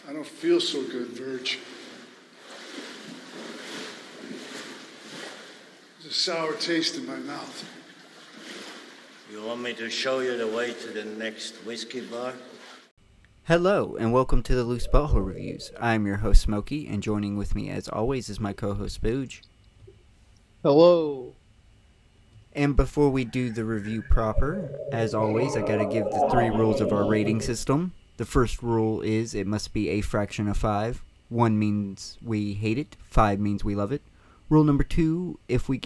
I don't feel so good, Verge. There's a sour taste in my mouth. You want me to show you the way to the next whiskey bar? Hello, and welcome to the Loose Butthole Reviews. I'm your host, Smokey, and joining with me, as always, is my co-host, Booge. Hello. And before we do the review proper, as always, I gotta give the 3 rules of our rating system. The first rule is it must be a fraction of 5. 1 means we hate it, 5 means we love it. Rule number 2, if we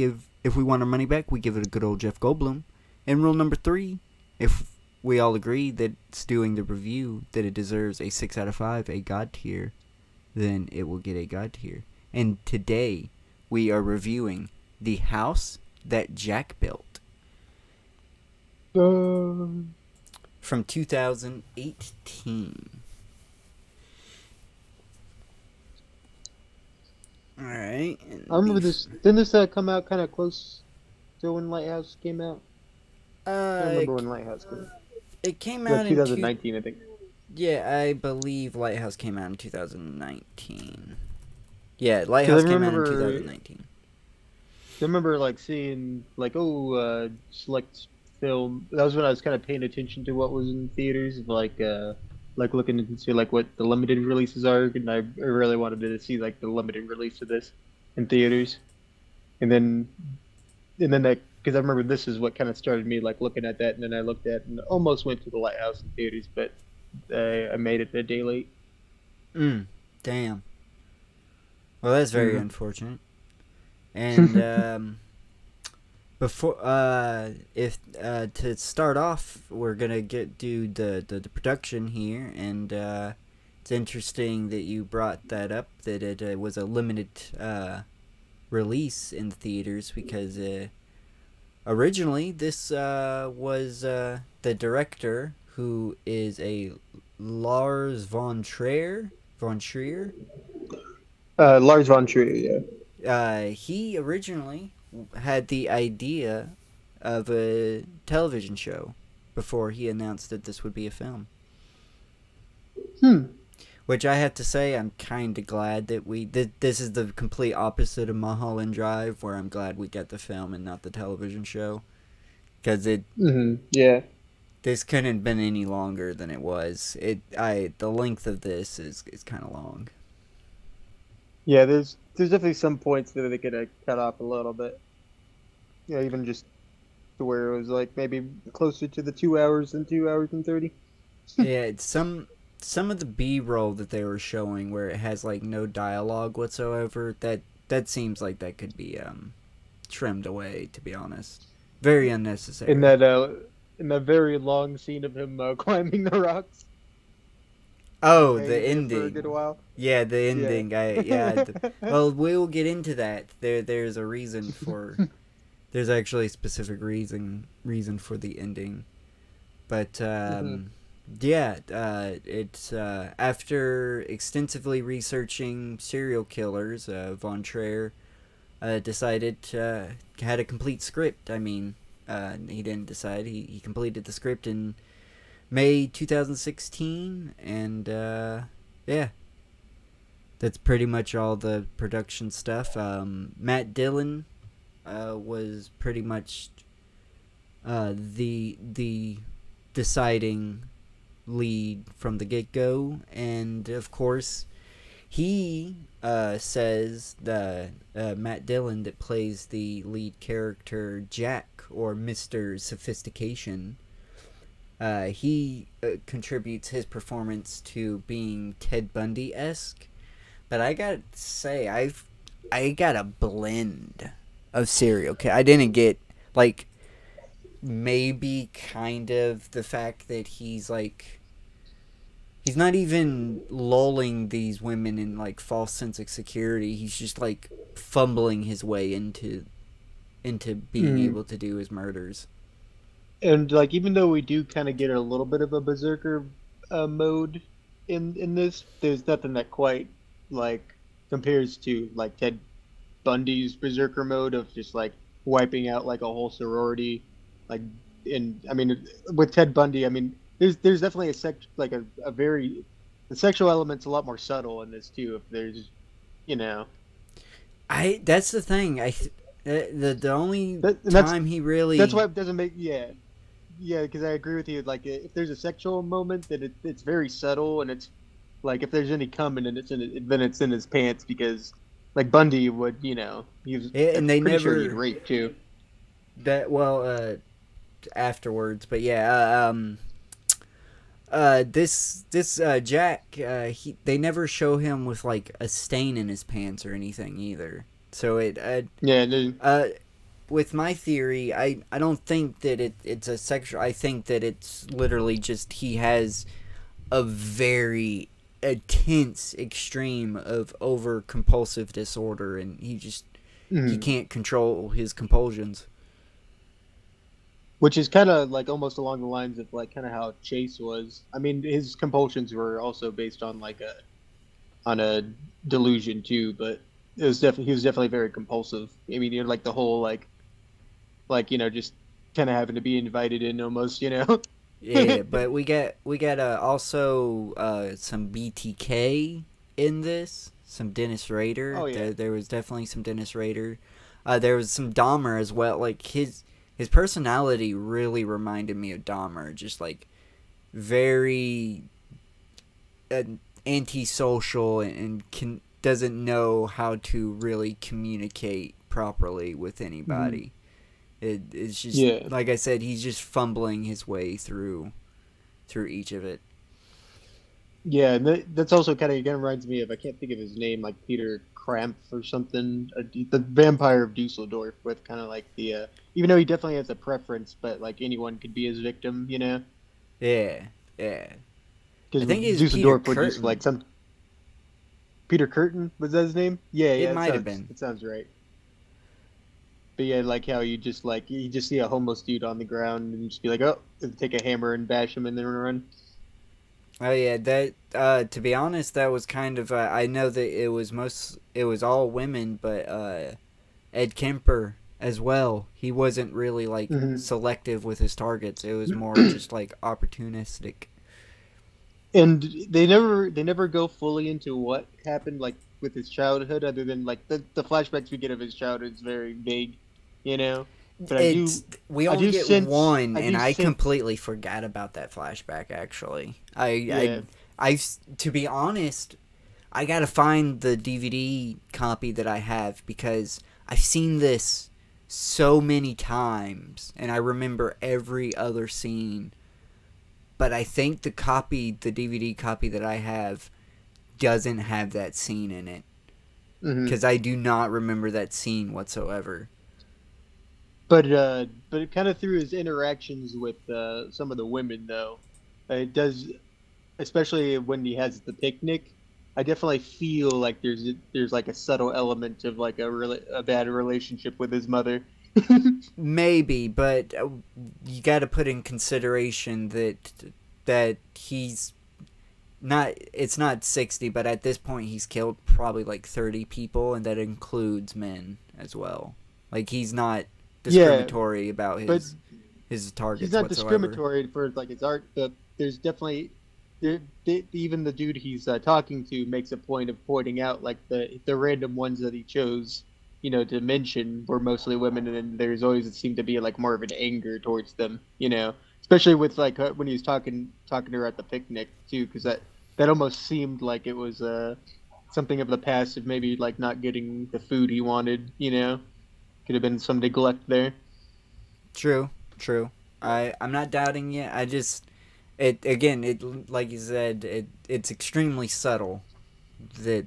want our money back, we give it a good old Jeff Goldblum. And rule number 3, if we all agree that it's doing the review that it deserves a 6 out of 5, a God tier, then it will get a God tier. And today, we are reviewing The House That Jack Built from 2018. Alright. I remember this. Didn't this come out kind of close to when Lighthouse came out? I don't remember when Lighthouse came out. It came Like out 2019, I think. Yeah, I believe Lighthouse came out in 2019. Yeah, Lighthouse came out in 2019. I remember seeing select film. That was when I was kind of paying attention to what was in theaters, looking into what the limited releases are, and I really wanted to see the limited release of this in theaters, and then that, because I remember this is what kind of started me looking at that, and then I looked at and almost went to the Lighthouse in theaters, but I made it a day late. Damn. Well, that's very unfortunate. And before to start off, we're gonna do the production here, and it's interesting that you brought that up, that it was a limited release in the theaters, because originally this was the director, who is a Lars von Trier. Lars von Trier, yeah. He originally had the idea of a television show before he announced that this would be a film. Which I have to say, I'm kind of glad that this is the complete opposite of Mulholland Drive, where I'm glad we got the film and not the television show. Because this couldn't have been any longer than it was. The length of this is kind of long. Yeah, there's definitely some points that they could have cut off a little bit. Yeah, even just to where it was maybe closer to the 2 hours than 2 hours and 30. Yeah, it's some of the B-roll that they were showing, where it has no dialogue whatsoever, that seems like that could be trimmed away, to be honest. Very unnecessary. In that very long scene of him climbing the rocks. Oh, the ending. For a good while. Yeah, the ending. Yeah. Well, we'll get into that. There's a reason for. There's actually a specific reason for the ending, but it's after extensively researching serial killers, von Trier decided had a complete script. I mean, he didn't decide. He completed the script in May 2016, and that's pretty much all the production stuff. Matt Dillon was pretty much the deciding lead from the get-go, and of course he says that Matt Dillon, that plays the lead character Jack, or Mr. Sophistication, he contributes his performance to being Ted Bundy-esque. But I gotta say, I got a blend of serial killer. I didn't get maybe kind of the fact that he's not even lulling these women in false sense of security. He's just fumbling his way into being able to do his murders. And even though we do kind of get a little bit of a berserker mode in this, there's nothing that quite compares to Ted Bundy's berserker mode of just wiping out a whole sorority. With Ted Bundy, there's definitely a very the sexual element's a lot more subtle in this too. If there's, you know, That's the thing. The only that's time he really. that's why it doesn't make because I agree with you. Like if there's a sexual moment, then it's very subtle, and it's like if there's any coming, and then it's in his pants because like Bundy would, he was And they pretty sure never he'd rape too. Afterwards, but yeah. This Jack, they never show him with like a stain in his pants or anything either. So with my theory, I don't think that it's a sexual. I think that it's literally just he has a very intense extreme of over compulsive disorder, and he can't control his compulsions. Which is kind of like almost along the lines of like kind of how Chase was. I mean, his compulsions were also based on like a delusion too, but he was definitely very compulsive. I mean, like the whole like just kind of having to be invited in almost, Yeah, but we get also some BTK in this, some Dennis Rader. Oh yeah, there was definitely some Dennis Rader. There was some Dahmer as well. Like his personality really reminded me of Dahmer, just like very antisocial and doesn't know how to really communicate properly with anybody. It's just like I said, he's just fumbling his way through each of it. Yeah, and that's also kind of again reminds me of, I can't think of his name, like Peter Krampf or something, the Vampire of Dusseldorf, with kind of like the even though he definitely has a preference, but like anyone could be his victim, Yeah. Because I think he's Dusseldorf Peter would just like some Peter Curtin, was that his name? Yeah, It might have been. It sounds right. But yeah, like how you just see a homeless dude on the ground and just be like, oh, and take a hammer and bash him and then run. Oh yeah, that to be honest, that was kind of I know that it was all women, but Ed Kemper as well. He wasn't really like selective with his targets. It was more just like opportunistic. And they never go fully into what happened like with his childhood, other than like the flashbacks we get of his childhood is very vague, But we only get one, and I completely forgot about that flashback. Actually, I to be honest, I gotta find the DVD copy that I have because I've seen this so many times, and I remember every other scene. But I think the DVD copy that I have, doesn't have that scene in it, because I do not remember that scene whatsoever. But kind of through his interactions with some of the women, though, it does, especially when he has the picnic. I definitely feel like there's like a subtle element of like a bad relationship with his mother. Maybe, but you got to put in consideration that he's not. It's not 60, but at this point he's killed probably like 30 people, and that includes men as well. Like he's not discriminatory about his targets. He's not whatsoever. discriminatory for like his art, but there's definitely even the dude he's talking to makes a point of pointing out like the random ones that he chose, to mention were mostly women, and then there's always seemed to be like more of an anger towards them, especially with like when he was talking to her at the picnic too, because that almost seemed like it was something of the past of maybe like not getting the food he wanted, could have been some neglect there. True. I'm not doubting you. I just it like you said, it's extremely subtle that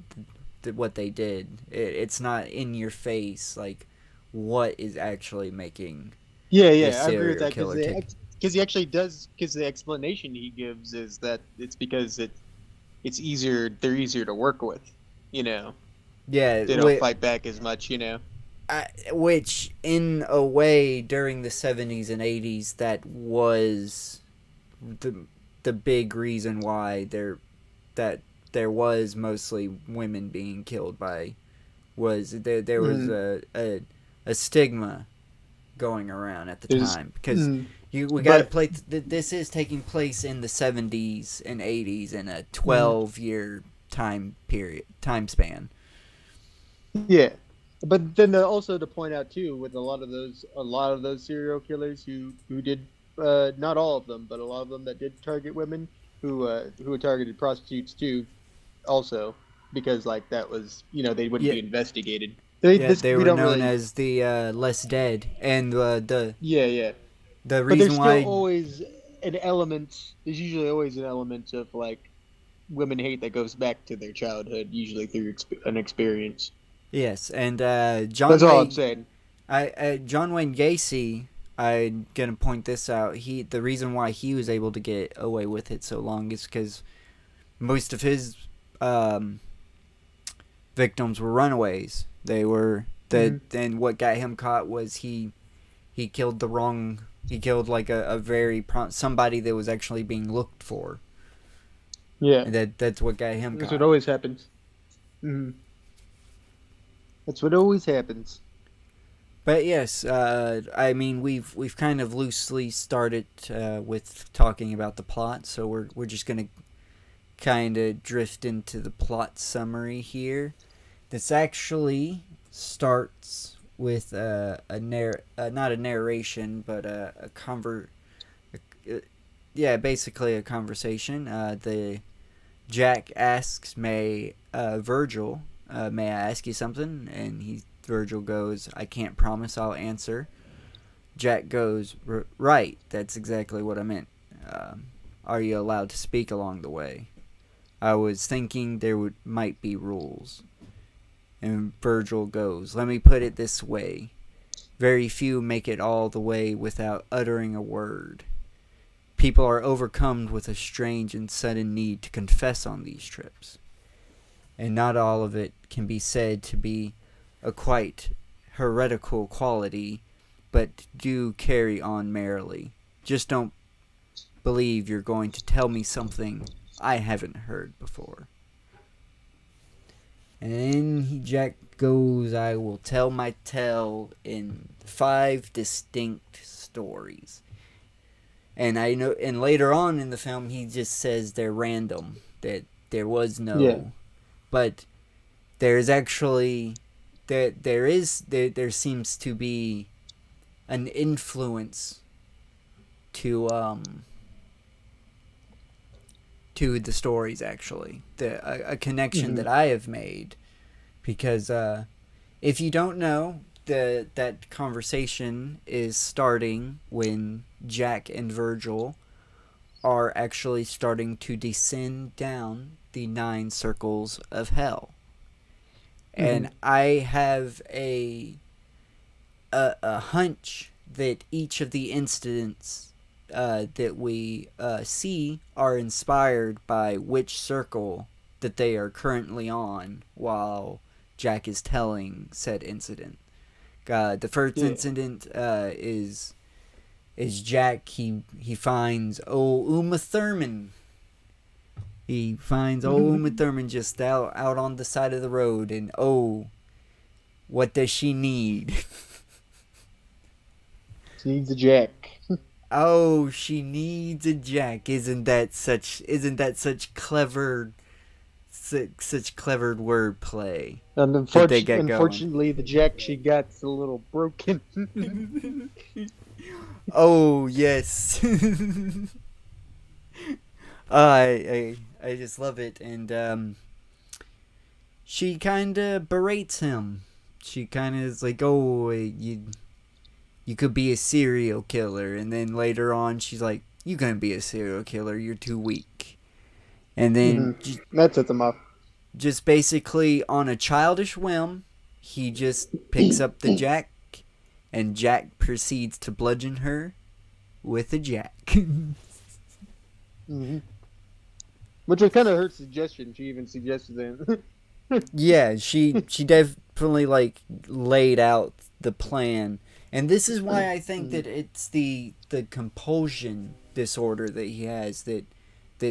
what they did. It's not in your face like what is actually making. Yeah, I agree with that because he actually does. Because the explanation he gives is that it's because it's easier. They're easier to work with, Yeah, they don't fight back as much, which, in a way, during the 70s and 80s, that was the big reason why there was mostly women being killed by was there was a stigma going around at the time because We got to play. This is taking place in the 70s and 80s in a 12-year time span. Yeah, but then also to point out too, with a lot of those serial killers who did not all of them, but a lot of them that did target women who targeted prostitutes too, also because like that was they wouldn't be investigated. They were known as the less dead, and the The reason why there's always an element. There's usually always an element of like women hate that goes back to their childhood, usually through an experience. Yes, and That's all I'm saying. John Wayne Gacy, I'm gonna point this out. The reason why he was able to get away with it so long is because most of his victims were runaways. They were and what got him caught was he killed the wrong. He killed like somebody that was actually being looked for. Yeah, and that's what got him caught. That's what always happens. That's what always happens. But yes, I mean we've kind of loosely started with talking about the plot, so we're just gonna kind of drift into the plot summary here. This actually starts with not a narration, but basically a conversation. The Jack asks Virgil, may I ask you something? And Virgil goes, I can't promise I'll answer. Jack goes, right, that's exactly what I meant. Are you allowed to speak along the way? I was thinking might be rules. And Virgil goes, let me put it this way. Very few make it all the way without uttering a word. People are overcome with a strange and sudden need to confess on these trips. And not all of it can be said to be a quite heretical quality, but do carry on merrily. Just don't believe you're going to tell me something I haven't heard before. And then Jack goes, I will tell my tale in 5 distinct stories. And I know, and later on in the film, he just says they're random, that there was no. Yeah. But there's actually, there seems to be an influence to the stories, actually. A connection that I have made. Because if you don't know, that conversation is starting when Jack and Virgil are actually starting to descend down the 9 circles of hell. And I have a hunch that each of the incidents that we see are inspired by which circle that they are currently on while Jack is telling said incident. The first incident is Jack. He finds old Uma Thurman. He finds old Uma Thurman just out on the side of the road, and what does she need? She needs a jack. Oh, she needs a jack. Isn't that such clever wordplay? And unfortunately, the jack she got's a little broken. Oh yes. I just love it, and she kind of berates him. She kind of is like, you could be a serial killer, and then later on she's like, you can't be a serial killer, you're too weak. And then that sets him off. Just basically on a childish whim, he just picks up the jack, and Jack proceeds to bludgeon her with a jack. Which was kind of her suggestion. She even suggested that. Yeah, she definitely laid out the plan. And this is why I think that it's the compulsion disorder that he has that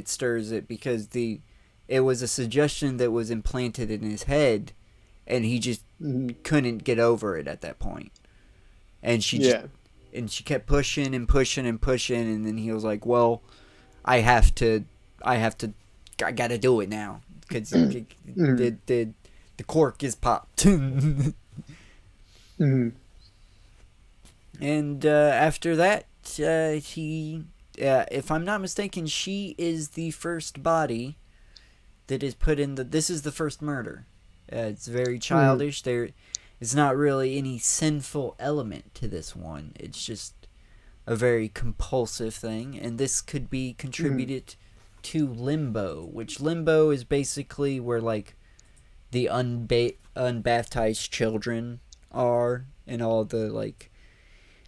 stirs it, because it was a suggestion that was implanted in his head, and he just couldn't get over it at that point. And she she kept pushing and pushing and pushing, and then he was like, well, I gotta do it now because the cork is popped. And after that, if I'm not mistaken, she is the first body that is put in this is the first murder. It's very childish. There is not really any sinful element to this one. It's just a very compulsive thing, and this could be contributed to limbo, which limbo is basically where like the unbaptized children are, and all the like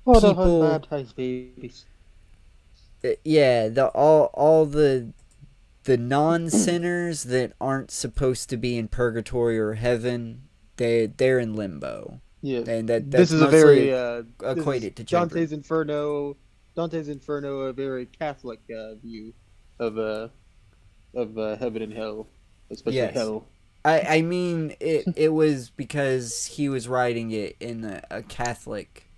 the people, unbaptized babies. All the non-sinners that aren't supposed to be in purgatory or heaven, they're in limbo. Yeah, and that's this is a very equated to children. Dante's Inferno, a very Catholic view of heaven and hell, especially hell. I mean, it was because he was writing it in a Catholic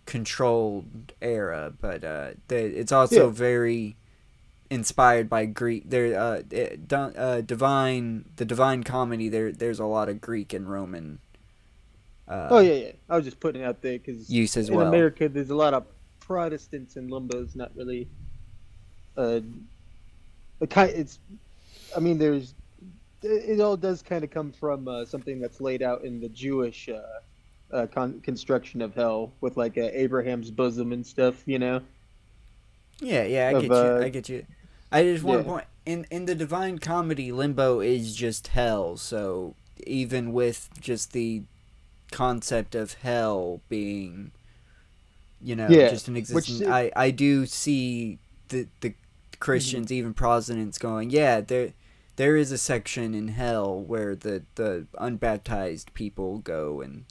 controlled era, but it's also very inspired by Greek. The Divine Comedy. There's a lot of Greek and Roman. I was just putting it out there because in America there's a lot of Protestants, and limbo is not really. It all does kind of come from something that's laid out in the Jewish construction of hell with like Abraham's bosom and stuff, you know. Yeah, I get you. I just want to point in the Divine Comedy, limbo is just hell. So even with just the concept of hell being, just an existence, I do see the Christians, even Protestants, going, there is a section in hell where the unbaptized people go, and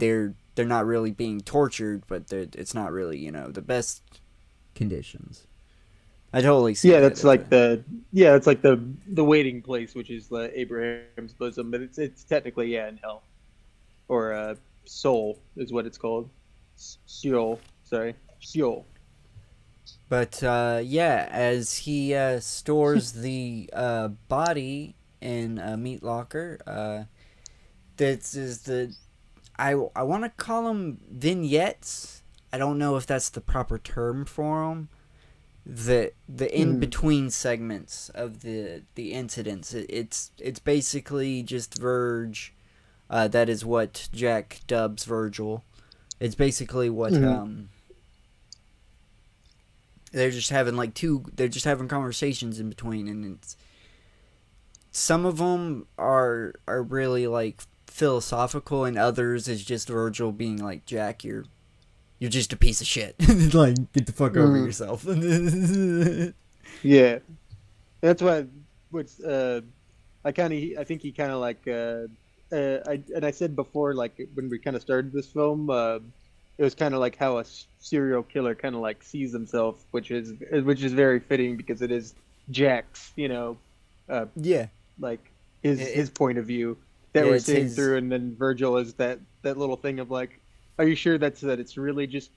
they're not really being tortured, but it's not really the best conditions. I totally see. Yeah, that's like it's like the waiting place, which is Abraham's bosom, but it's technically in hell, or soul is what it's called. Sheol. But as he stores the body in a meat locker, this is I want to call them vignettes. I don't know if that's the proper term for them. The in between segments of the incidents. It's basically just Verge. That is what Jack dubs Virgil. It's basically what they're just having they're just having conversations in between, and some of them are really like philosophical, and others is just Virgil being like, Jack, you're just a piece of shit. Like, get the fuck over yourself. Yeah, that's why. I think he kind of like. I said before, like when we kind of started this film, it was kind of like how a serial killer kind of like sees himself, which is very fitting because it is Jack's, like his point of view that we're seeing through, and then Virgil is that little thing of like, are you sure that it's really just?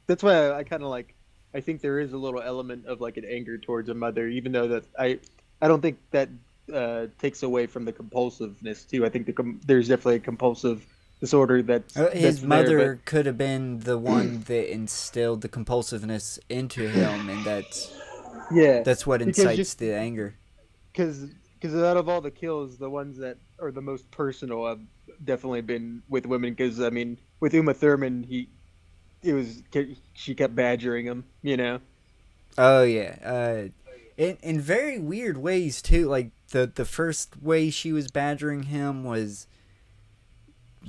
That's why I kind of like. I think there is a little element of like an anger towards a mother, even though that I don't think that takes away from the compulsiveness too. I think there's definitely a compulsive disorder that's his mother could have been the one that instilled the compulsiveness into him, and that's what incites the anger. Because out of all the kills, the ones that are the most personal have definitely been with women. Because I mean, with Uma Thurman, she kept badgering him, Oh yeah, in very weird ways too. Like the first way she was badgering him was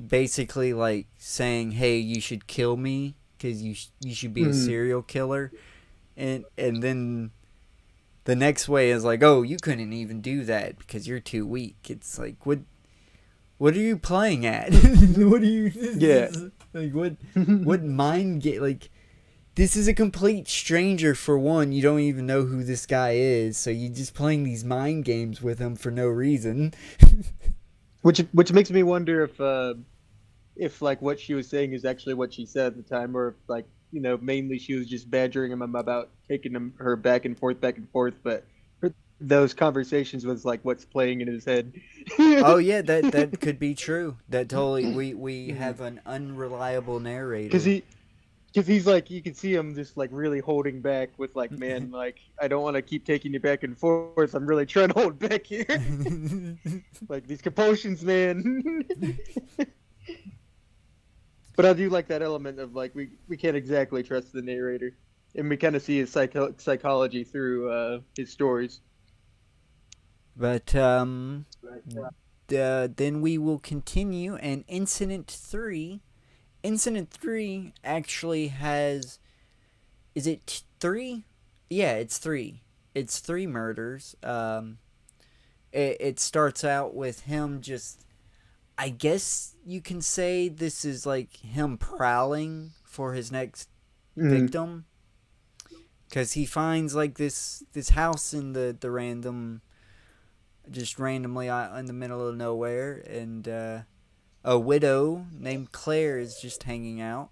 basically like saying, "Hey, you should kill me because you should be a serial killer," and then the next way is like, "Oh, you couldn't even do that because you're too weak." It's like, what are you playing at? What are you? Like what mind game? Like, this is a complete stranger for one. You don't even know who this guy is, so you're just playing these mind games with him for no reason. Which makes me wonder if like what she was saying is actually what she said at the time, or if like mainly she was just badgering him about taking her back and forth, but those conversations was like what's playing in his head. Oh yeah, that could be true. That totally we have an unreliable narrator. Because he's like, you can see him just like really holding back with like, man, like I don't want to keep taking you back and forth. I'm really trying to hold back here. Like these compulsions, man. But I do like that element of like we can't exactly trust the narrator, and we kind of see his psychology through his stories. But then we will continue, and Incident 3 actually has, is it 3? Yeah, it's 3. It's 3 murders. It starts out with him just, I guess you can say this is like him prowling for his next victim. Because he finds like this house in the randomly out in the middle of nowhere, and a widow named Claire is just hanging out.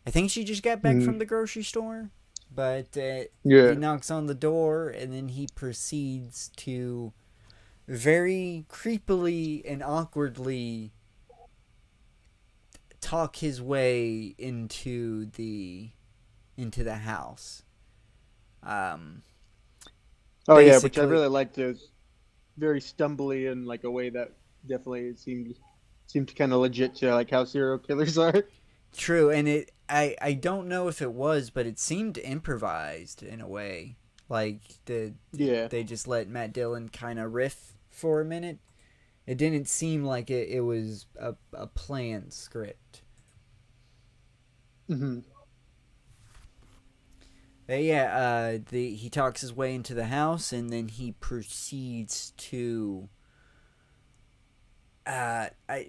I think she just got back from the grocery store, but he knocks on the door, and then he proceeds to very creepily and awkwardly talk his way into the house. Oh yeah, which I really liked. It was very stumbly in like a way that definitely seemed kind of legit to like how serial killers are. True, and I don't know if it was, but it seemed improvised in a way. Like they just let Matt Dillon kind of riff for a minute. It didn't seem like it was a planned script. Mm-hmm. But yeah, he talks his way into the house, and then he proceeds to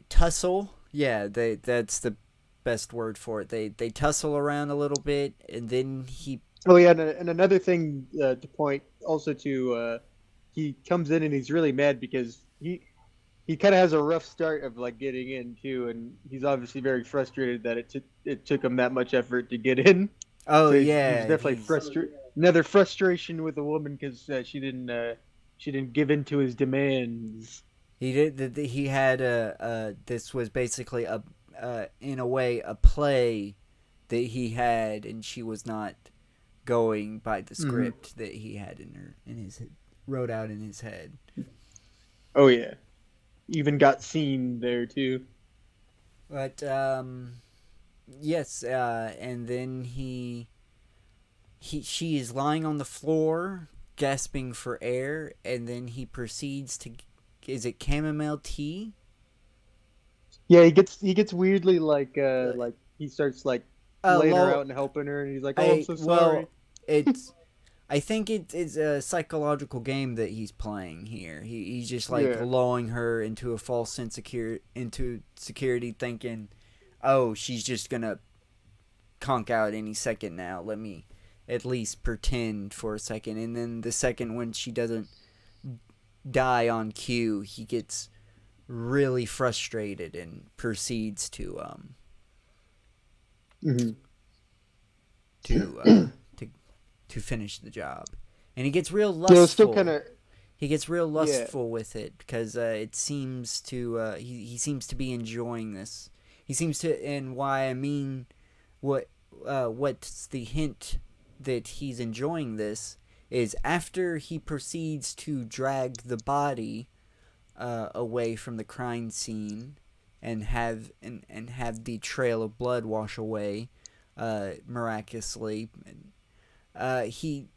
tussle. Yeah, that's the best word for it. They tussle around a little bit, and then he. Oh yeah, and another thing to point also to, he comes in and he's really mad because he kind of has a rough start of like getting in too, and he's obviously very frustrated that it took him that much effort to get in. Oh so yeah, he's definitely another frustration with the woman because she didn't give in to his demands. He did. He had this was basically in a way a play that he had, and she was not going by the script that he had wrote out in his head. Oh yeah, even got seen there too. But yes, and then she is lying on the floor, gasping for air, and then he proceeds to, is it chamomile tea? Yeah, he gets weirdly like he starts like laying her out and helping her, and he's like, "Oh, I'm so sorry." Well, I think it's a psychological game that he's playing here. He's just like lulling her into a false sense into security, thinking, "Oh, she's just gonna conk out any second now. Let me at least pretend for a second." And then the second when she doesn't die on cue, he gets really frustrated and proceeds to finish the job. And he gets real lustful. Yeah, still kinda... He gets real lustful with it because it seems to he seems to be enjoying this. He seems to, and why I mean what's the hint that he's enjoying this is after he proceeds to drag the body away from the crime scene and have the trail of blood wash away miraculously. He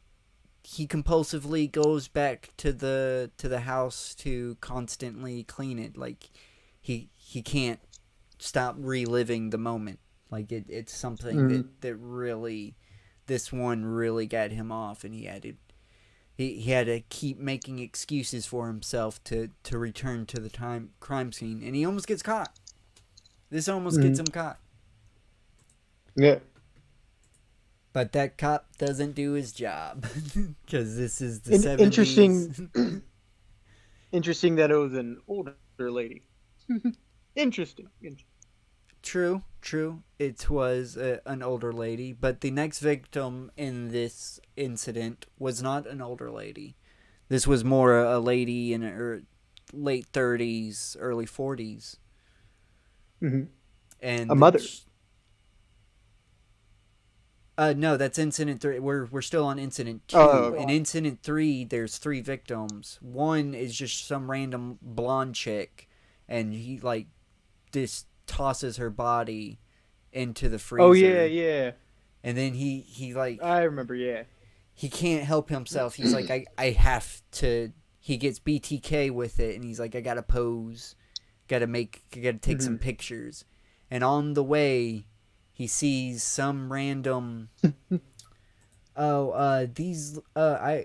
compulsively goes back to the house to constantly clean it. Like he can't stop reliving the moment. Like it's something that really, this one really got him off, and he had to keep making excuses for himself to return to the crime scene, and he almost gets caught. This almost gets him caught. Yeah. But that cop doesn't do his job because this is the 70s. Interesting that it was an older lady. Interesting. True. It was an older lady, but the next victim in this incident was not an older lady. This was more a lady in her late 30s, early 40s. Mm-hmm. And A mother. No, that's incident 3. We're still on incident 2. Oh. In incident 3, there's 3 victims. One is just some random blonde chick, and he like just tosses her body into the freezer. Oh yeah. And then he like I remember. Yeah. he can't help himself. He's like I have to. He gets BTK with it, and he's like I gotta pose, gotta take some pictures, and on the way, he sees some random. I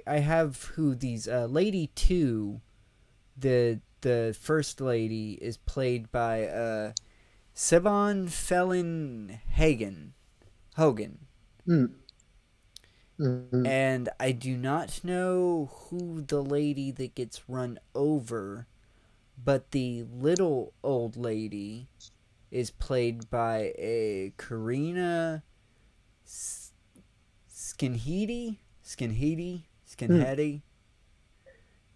have these lady 2, the first lady is played by Siobhan Fallon Hogan. Mm-hmm. And I do not know who the lady that gets run over, but the little old lady is played by a Karina Skinheady.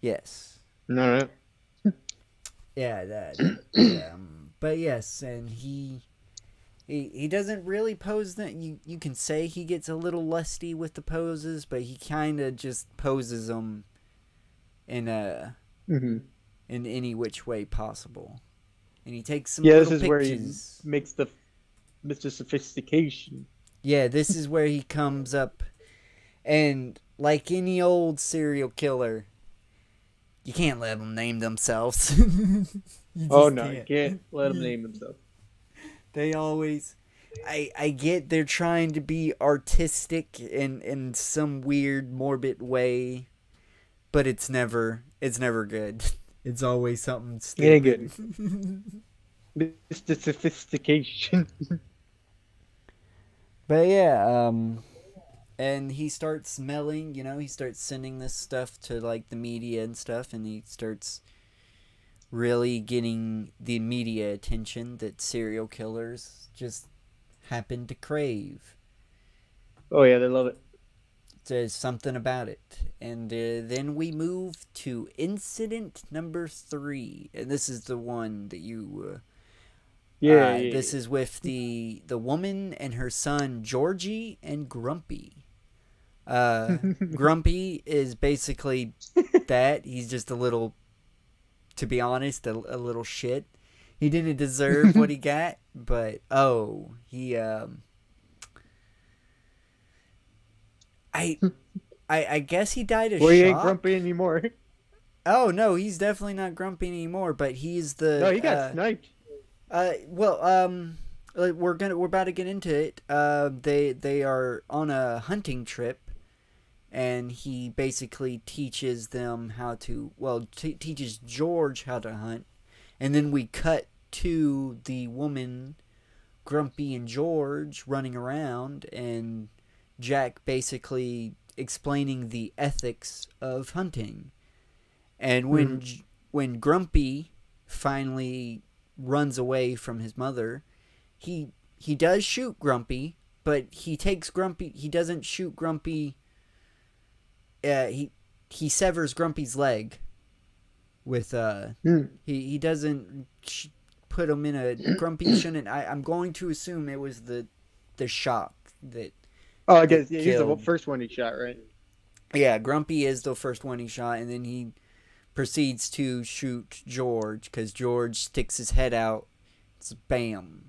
Yes. No. Yeah, that. But yes, and he doesn't really pose that. You can say he gets a little lusty with the poses, but he kind of just poses them in in any which way possible, and he takes some little this is pictures. where he makes the Mr. Sophistication. Yeah, this is where he comes up, and like any old serial killer, you can't let them name themselves. You can't let them name themselves. They always... I get they're trying to be artistic in some weird, morbid way, but it's never good. It's always something stupid. Good. Mr. Sophistication. But yeah, and he starts smelling, he starts sending this stuff to like the media and stuff, and he starts really getting the media attention that serial killers just happen to crave. Oh yeah, they love it. There's something about it. And then we move to incident number 3, and this is the one that you this is with the woman and her son Georgie and Grumpy. Grumpy is basically that. He's just a little, to be honest, a little shit. He didn't deserve what he got, but he I guess he died of shock. He ain't grumpy anymore. Oh no, he's definitely not grumpy anymore, but he's the No, he got sniped. We're about to get into it. They are on a hunting trip, and he basically teaches them how to, teaches George how to hunt, and then we cut to the woman, Grumpy and George running around, and Jack basically explaining the ethics of hunting. And when Grumpy finally runs away from his mother, he does shoot Grumpy, but he doesn't shoot Grumpy. He severs Grumpy's leg with he doesn't put him in a Grumpy shouldn't. I'm going to assume it was the shock that. Oh, I guess he's the first one he shot, right? Yeah, Grumpy is the first one he shot, and then he proceeds to shoot George because George sticks his head out. It's bam.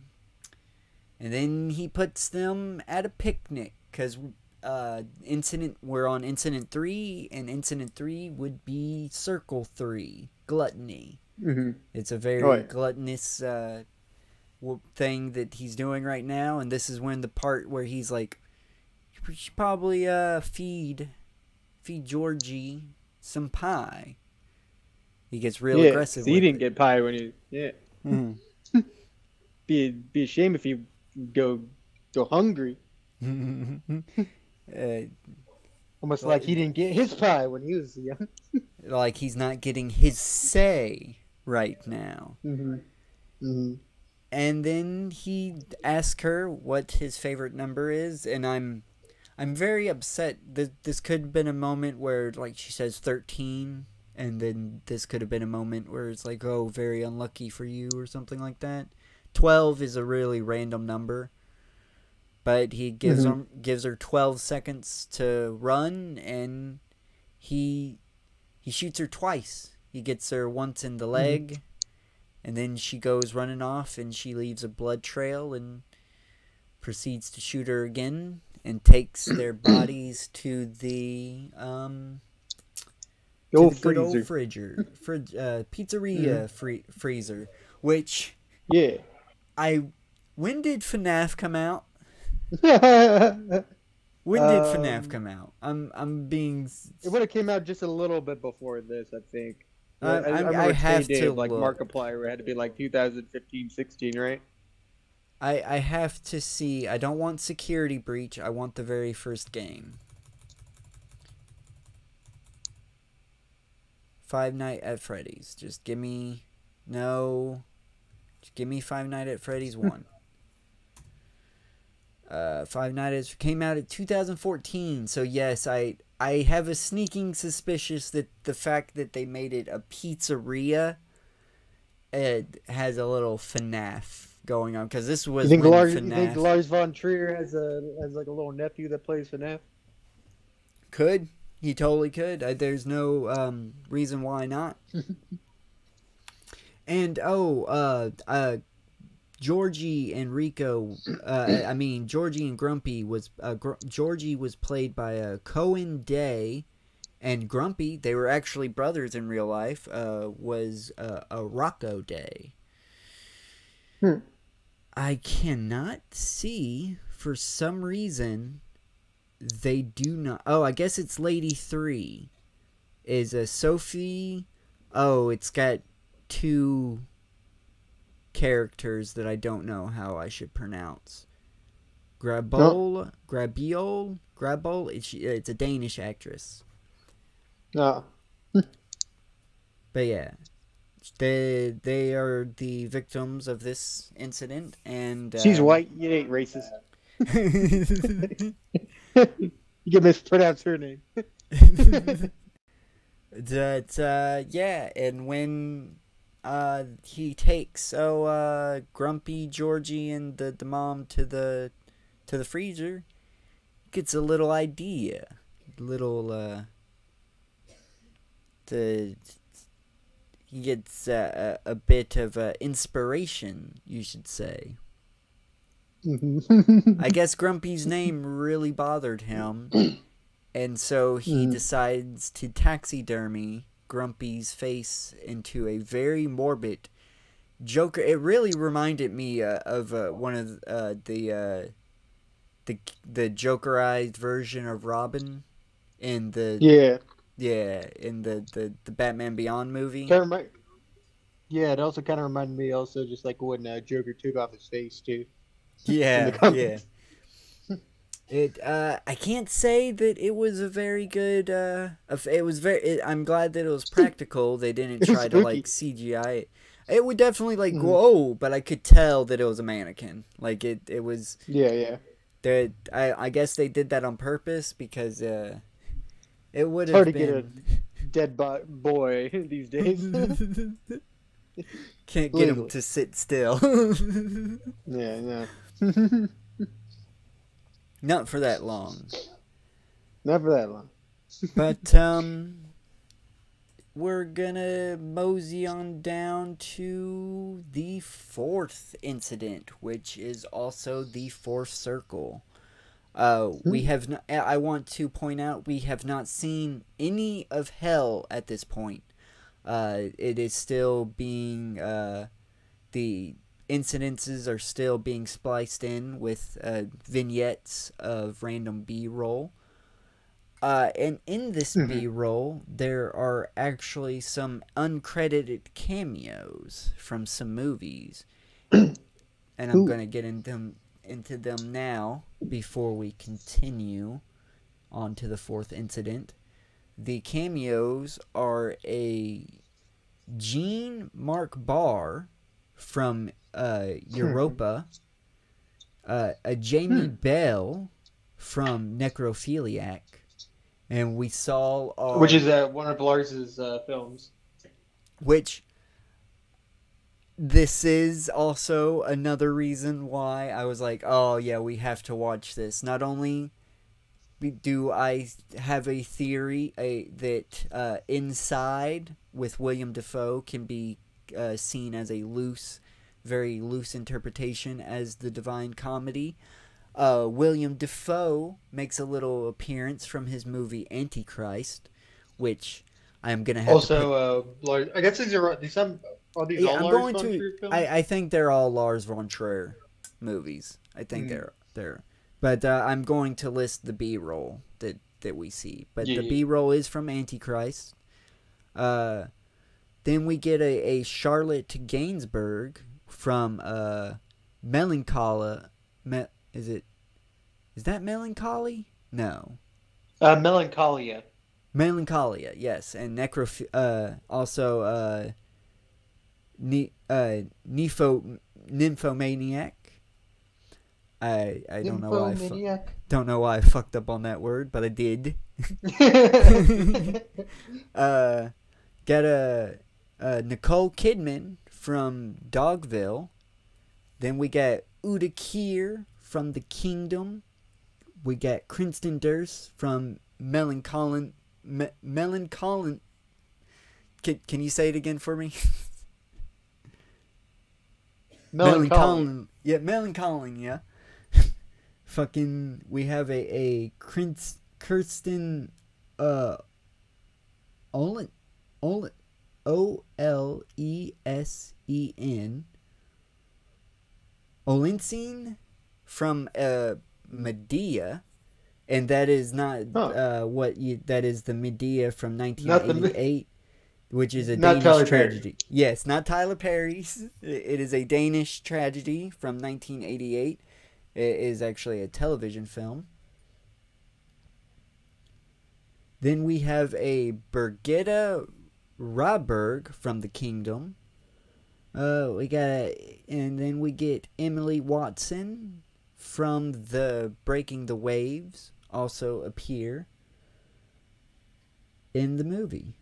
And then he puts them at a picnic because we're on incident 3, and incident 3 would be circle 3, gluttony. Mm-hmm. It's a very gluttonous thing that he's doing right now, and this is when the part where he's like, you should probably feed Georgie some pie. He gets real aggressive. He didn't get pie when he Mm-hmm. be a shame if you go hungry. Almost like he didn't get his pie when he was young. Like he's not getting his say right now. Mm-hmm. Mm-hmm. And then he asks her what his favorite number is, and I'm very upset. This could have been a moment where, like, she says 13, and then this could have been a moment where it's like, oh, very unlucky for you, or something like that. 12 is a really random number, but he gives her 12 seconds to run, and he shoots her twice. He gets her once in the leg, and then she goes running off, and she leaves a blood trail, and proceeds to shoot her again, and takes their bodies to the good old pizzeria freezer. Which, yeah. When did FNAF come out? When did FNAF come out? I'm being. It would have came out just a little bit before this, I think. I have to like look. Markiplier had to be like 2015, 16, right? I have to see. I don't want Security Breach. I want the very first game. Five Nights at Freddy's. Just give me Five Nights at Freddy's 1. Five Nights came out in 2014. So yes, I have a sneaking suspicion that the fact that they made it a pizzeria, it has a little FNAF going on, because this was you think FNAF. Lars von Trier has like a little nephew that plays FNAF? Could. He totally could. There's no reason why not. And Georgie and Rico, Georgie and Grumpy was Georgie was played by Cohen Day, and Grumpy, they were actually brothers in real life, was a Rocco Day. I cannot see, for some reason, they do not. Oh, I guess it's Lady 3. Is a Sophie. Oh, it's got 2 characters that I don't know how I should pronounce. Grabiol. It's a Danish actress. No. But yeah, they are the victims of this incident, and she's white. You ain't racist. You can mispronounce her name. Yeah, and when he takes Grumpy, Georgie, and the mom to the freezer, gets a little idea, he gets a bit of inspiration, you should say. I guess Grumpy's name really bothered him, and so he decides to taxidermy Grumpy's face into a very morbid Joker. It really reminded me of one of the Jokerized version of Robin in the in the Batman Beyond movie. Yeah, it also kind of reminded me also just like when Joker took off his face too. Yeah. I can't say that it was a very good. It was very. I'm glad that it was practical. They didn't try to like CGI it. It would definitely like whoa, but I could tell that it was a mannequin. Like it was. Yeah. I guess they did that on purpose because it would have hard to been get a dead boy these days. Can't get him to sit still. Yeah. Not for that long. Not for that long. But we're gonna mosey on down to the 4th incident, which is also the 4th circle. We have not, I want to point out we have not seen any of hell at this point. It is still being the incidences are still being spliced in with vignettes of random B-roll. And in this B-roll, there are actually some uncredited cameos from some movies. And I'm going to get into them now before we continue on to the 4th incident. The cameos are a Jean-Marc Barr from Europa, a Jamie Bell from Necrophiliac, and we saw Which is one of Lars's films. which this is also another reason why I was like, oh yeah, we have to watch this. Not only do I have a theory that Inside with William Dafoe can be seen as a very loose interpretation as the Divine Comedy. William Dafoe makes a little appearance from his movie Antichrist, which I am gonna have also, I guess these are these all Lars von Trier films? I think they're all Lars von Trier movies. I think they're. But I'm going to list the B-roll that we see. But the B-roll is from Antichrist. Then we get a Charlotte Gainsbourg from Melancholy. Is that Melancholy? No. Melancholia. Melancholia, yes. And also Nymphomaniac. I don't know why I fucked up on that word, but I did. Got a Nicole Kidman from Dogville. Then we got Uda Kier from The Kingdom. We got Kristen Durst from Melancholy. Can you say it again for me? Melancholy. Yeah, Melancholy, yeah. Fucking, we have a Kirsten Olesen Olenstein from Medea, and that is not that is the Medea from 1988, which is a Danish tragedy. Yes, not Tyler Perry's. It is a Danish tragedy from 1988. It is actually a television film. Then we have a Birgitta Raberg from The Kingdom. And then we get Emily Watson from the Breaking the Waves, also appear in the movie.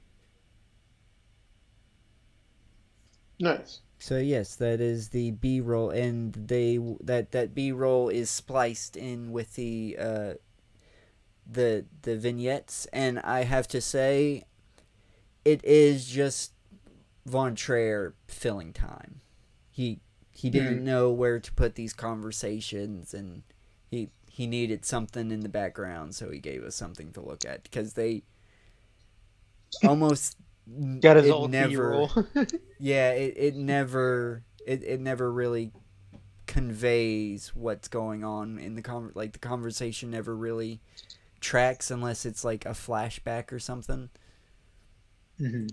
Nice. So yes, that is the B-roll, and that B-roll is spliced in with the vignettes, and I have to say, it is just Von Trier filling time. He didn't know where to put these conversations, and he needed something in the background, so he gave us something to look at, because they almost got his old B-roll. Yeah, it never really conveys what's going on in the the conversation never really tracks unless it's like a flashback or something. Mm-hmm.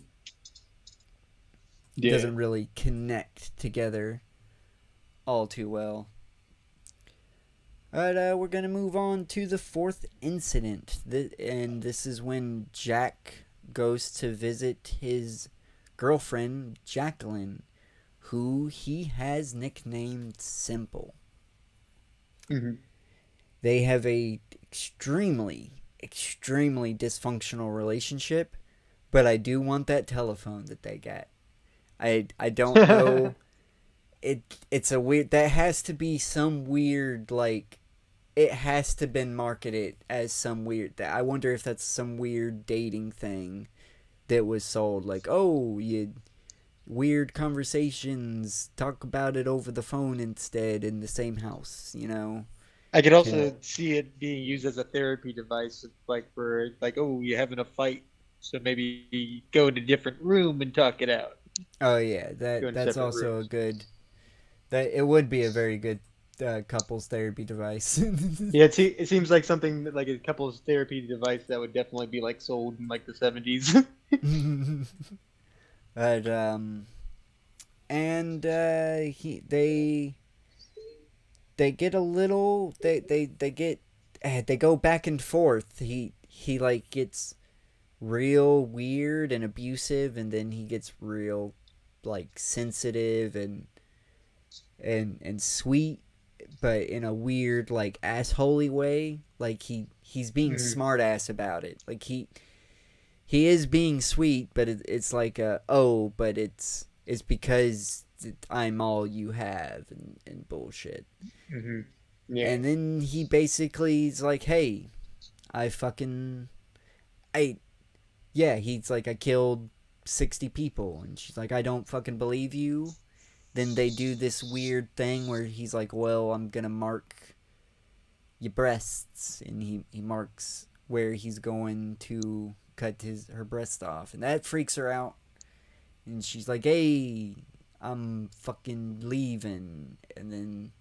It doesn't really connect together all too well. Alright, we're gonna move on to the fourth incident, and this is when Jack goes to visit his girlfriend Jacqueline, who he has nicknamed Simple. Mm-hmm. They have a extremely dysfunctional relationship, but I do want that telephone that they got. I don't know. It's a weird. That has to be some weird, like, it has to been marketed as some weird. I wonder if that's some weird dating thing that was sold. Like, oh, you weird conversations. Talk about it over the phone instead in the same house. You know. I could also see it being used as a therapy device, like for like, oh, you're having a fight, so maybe go in a different room and talk it out. Oh yeah, that's also rooms. A good. That it would be a very good couples therapy device. Yeah, it seems like something like a couples therapy device that would definitely be like sold in like the 70s. But they get a little they go back and forth. He like gets real weird and abusive, and then he gets real like sensitive, and and sweet, but in a weird like assholey way. Like he's being smart ass about it. Like he is being sweet, but it's like but it's because I'm all you have and bullshit. Yeah. And then he basically is like, hey, he's like, I killed 60 people. And she's like, I don't fucking believe you. Then they do this weird thing where he's like, well, I'm gonna mark your breasts. And he marks where he's going to cut her breast off. And that freaks her out. And she's like, hey, I'm fucking leaving. And then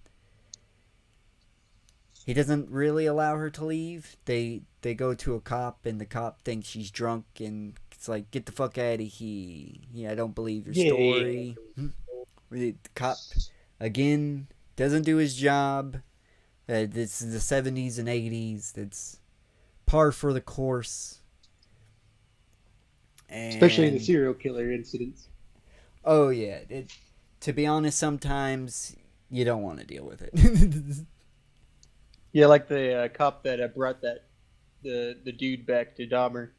he doesn't really allow her to leave. They go to a cop, and the cop thinks she's drunk, and it's like, get the fuck out of here. Yeah, I don't believe your story. The cop, again, doesn't do his job. This is the 70s and 80s. That's par for the course. And, especially the serial killer incidents. Oh, yeah. To be honest, sometimes you don't want to deal with it. Yeah, like the cop that brought the dude back to Dahmer.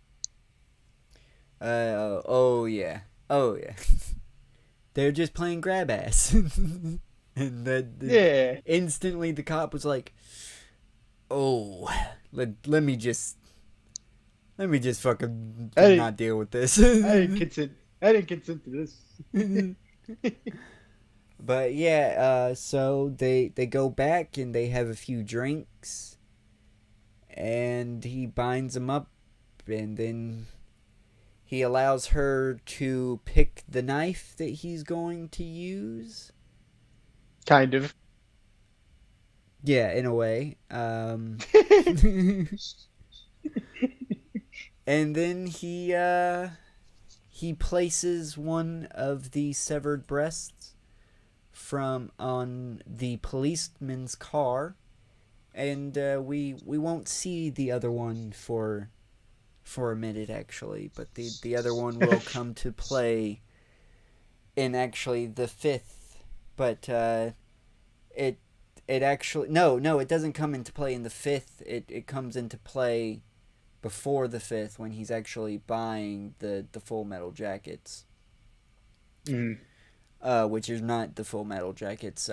Oh yeah. They're just playing grab ass. And then instantly the cop was like, oh, let me just fucking not deal with this. I didn't consent to this. But yeah, so they go back and they have a few drinks, and he binds them up, and then he allows her to pick the knife that he's going to use. Kind of. Yeah, in a way. And then he places one of the severed breasts on the policeman's car, and we won't see the other one for a minute, actually, but the other one will come to play in actually the 5th, but it actually no, it doesn't come into play in the 5th. It comes into play before the 5th, when he's actually buying the Full Metal Jackets. Which is not the Full Metal Jackets.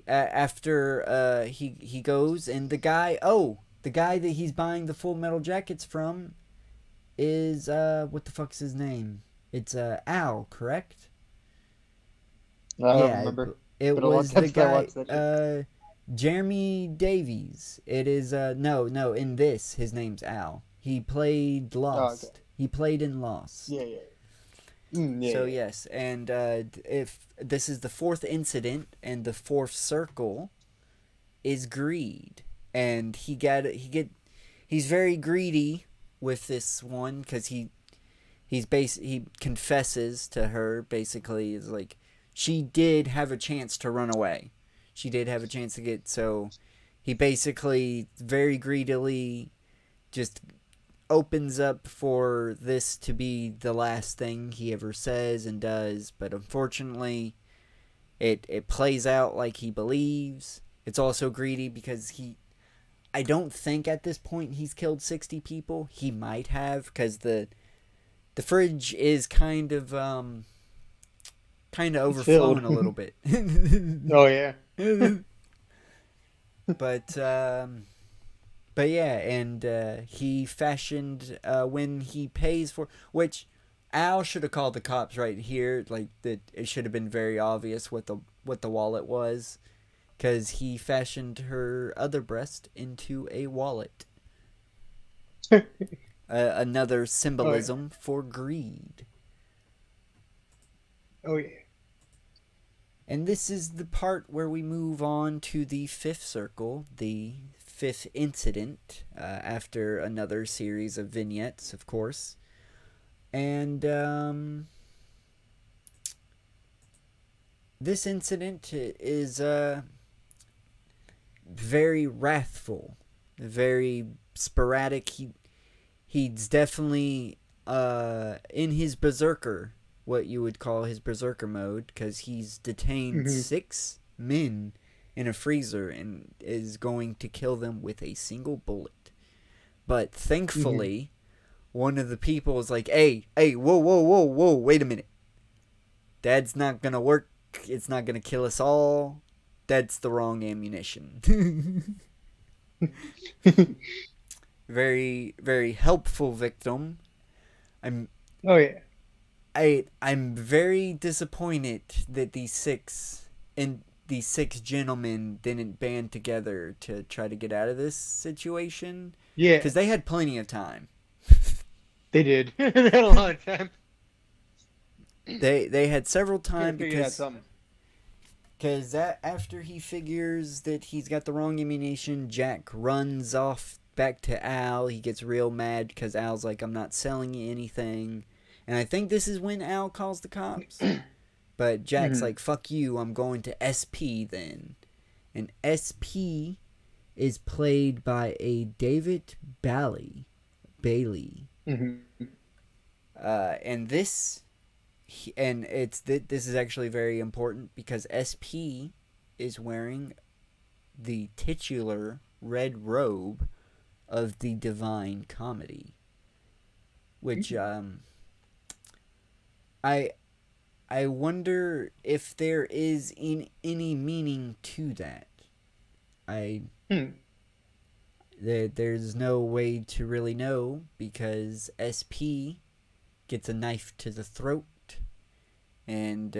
After he goes, and the guy that he's buying the Full Metal Jackets from is what the fuck's his name? It's Al, correct? I don't remember. It was the guy Jeremy Davies. It is no, in this his name's Al. He played Lost. Oh, okay. He played in Lost. Yeah. So yes, and if this is the 4th incident, and the 4th circle is greed, and he's very greedy with this one, because he confesses to her, basically, is like, she did have a chance to run away. She did have a chance to get, so he basically very greedily just opens up for this to be the last thing he ever says and does, but unfortunately it plays out like he believes. It's also greedy because I don't think at this point he's killed 60 people. He might have, because the fridge is kind of overflowing a little bit. Oh yeah. But yeah, and he fashioned when he pays for, which Al should have called the cops right here. Like, that it should have been very obvious what the wallet was, because he fashioned her other breast into a wallet. Another symbolism for greed. Oh yeah. And this is the part where we move on to the 5th circle, the 5th incident, after another series of vignettes, of course. And this incident is very wrathful, very sporadic. He's definitely in his berserker what you would call his berserker mode, because he's detained 6 men in a freezer and is going to kill them with a single bullet. But thankfully, one of the people is like, hey, whoa, wait a minute. That's not gonna work. It's not gonna kill us all. That's the wrong ammunition. Very, very helpful victim. I'm very disappointed that these six gentlemen didn't band together to try to get out of this situation. Yeah, because they had plenty of time. They did. They had a lot of time. They had several time because that after he figures that he's got the wrong ammunition, Jack runs off back to Al. He gets real mad because Al's like, I'm not selling you anything. And I think this is when Al calls the cops. But Jack's like, fuck you, I'm going to SP then. And SP is played by a David Bailey. And this is actually very important because SP is wearing the titular red robe of the Divine Comedy, which I wonder if there is any meaning to that. There's no way to really know because SP gets a knife to the throat, and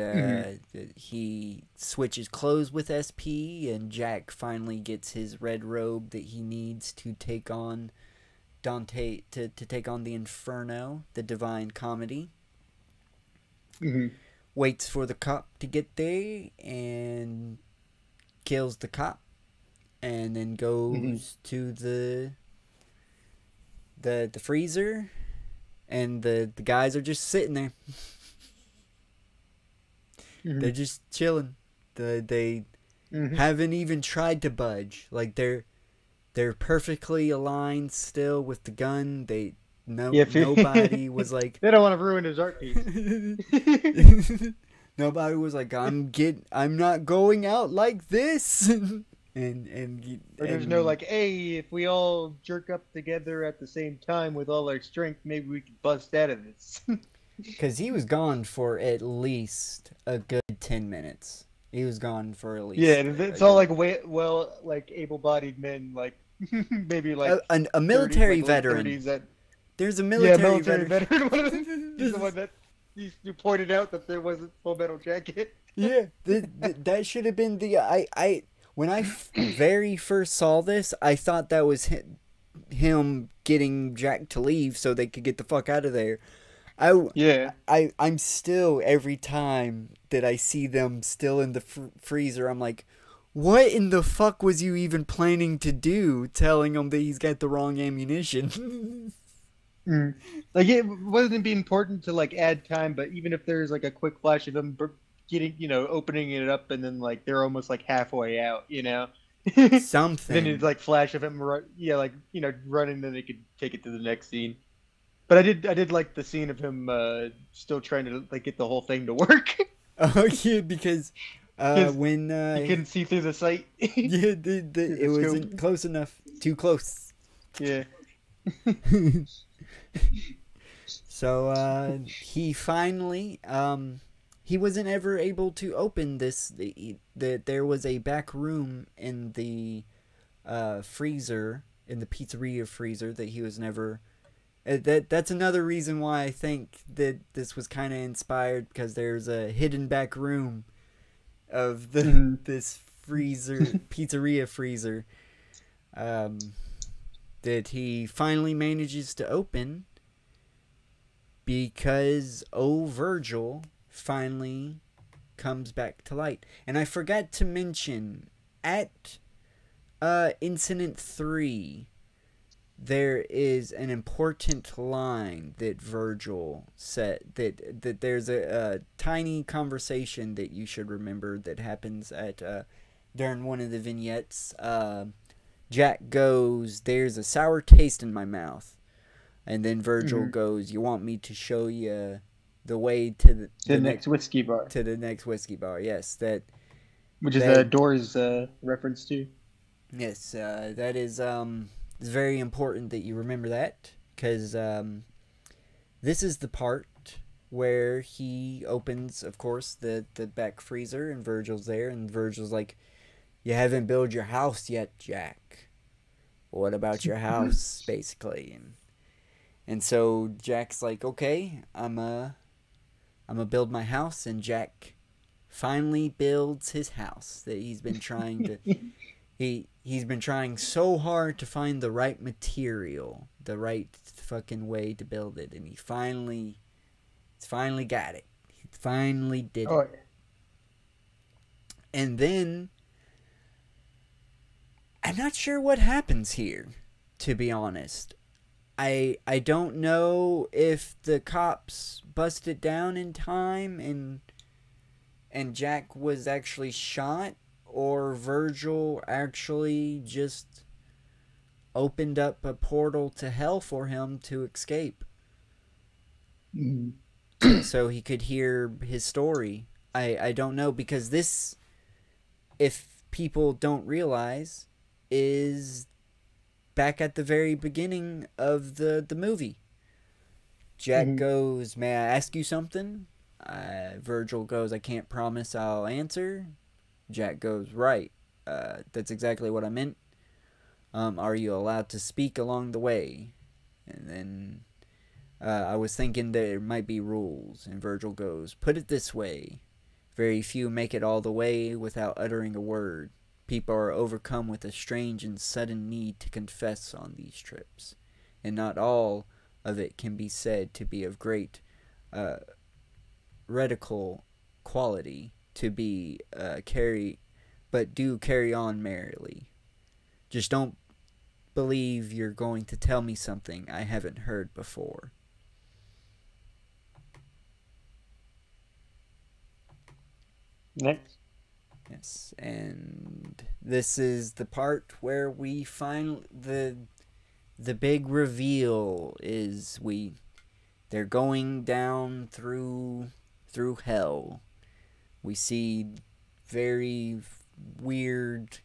he switches clothes with SP, and Jack finally gets his red robe that he needs to take on Dante, to take on the Inferno, the Divine Comedy. Waits for the cop to get there and kills the cop, and then goes to the freezer, and the guys are just sitting there. They're just chilling. They haven't even tried to budge. Like they're perfectly aligned still with the gun. Nobody was like, they don't want to ruin his art piece. Nobody was like, I'm not going out like this. and there's no like, hey, if we all jerk up together at the same time with all our strength, maybe we could bust out of this. Because he was gone for at least a good 10 minutes. He was gone for at least. Yeah, it's all like like able-bodied men, like maybe like a military 30s, veteran. There's a military veteran. He's the one that you pointed out that there wasn't Full Metal Jacket. Yeah, that should have been the when I very first saw this, I thought that was him getting Jack to leave so they could get the fuck out of there. I'm still, every time that I see them still in the freezer, I'm like, what in the fuck was you even planning to do, telling him that he's got the wrong ammunition? Like, it wouldn't be important to like add time, but even if there's like a quick flash of them getting, opening it up, and then like they're almost like halfway out, Something. Then it's like flash of him, running, then they could take it to the next scene. But I did like the scene of him still trying to like get the whole thing to work. Oh yeah, because when you couldn't see through the sight. Yeah, it wasn't close enough. Too close. Yeah. So he finally he wasn't ever able to open this. There was a back room in the freezer, in the pizzeria freezer, that he was never. That's another reason why I think that this was kind of inspired, because there's a hidden back room of this freezer, pizzeria freezer, that he finally manages to open, because Virgil finally comes back to light. And I forgot to mention, at Incident 3, there is an important line that Virgil said, that there's a tiny conversation that you should remember that happens at during one of the vignettes. Jack goes, "There's a sour taste in my mouth," and then Virgil goes, "You want me to show you the way to The next whiskey bar, to the next whiskey bar. Yes, that which is that- a Doors reference to. yes, that is it's very important that you remember that, because this is the part where he opens, of course, the back freezer, and Virgil's there, and Virgil's like, "You haven't built your house yet, Jack. What about your house?" basically, and so Jack's like, "Okay, I'm gonna build my house," and Jack finally builds his house that he's been trying to. He's been trying so hard to find the right material, the right fucking way to build it, and he's finally got it. He finally did it. Oh, yeah. And then I'm not sure what happens here, to be honest. I don't know if the cops busted down in time and Jack was actually shot, or Virgil actually just opened up a portal to hell for him to escape. So he could hear his story. I don't know, because this, if people don't realize, is back at the very beginning of the movie. Jack goes, "May I ask you something?" Virgil goes, "I can't promise I'll answer." Jack goes, "Right, that's exactly what I meant. Are you allowed to speak along the way?" And then I was thinking there might be rules. And Virgil goes, "Put it this way. Very few make it all the way without uttering a word. People are overcome with a strange and sudden need to confess on these trips. And not all of it can be said to be of great radical quality to be but do carry on merrily. Just don't believe you're going to tell me something I haven't heard before." Next. Yes, and this is the part where we find the big reveal is they're going down through hell. We see very weird.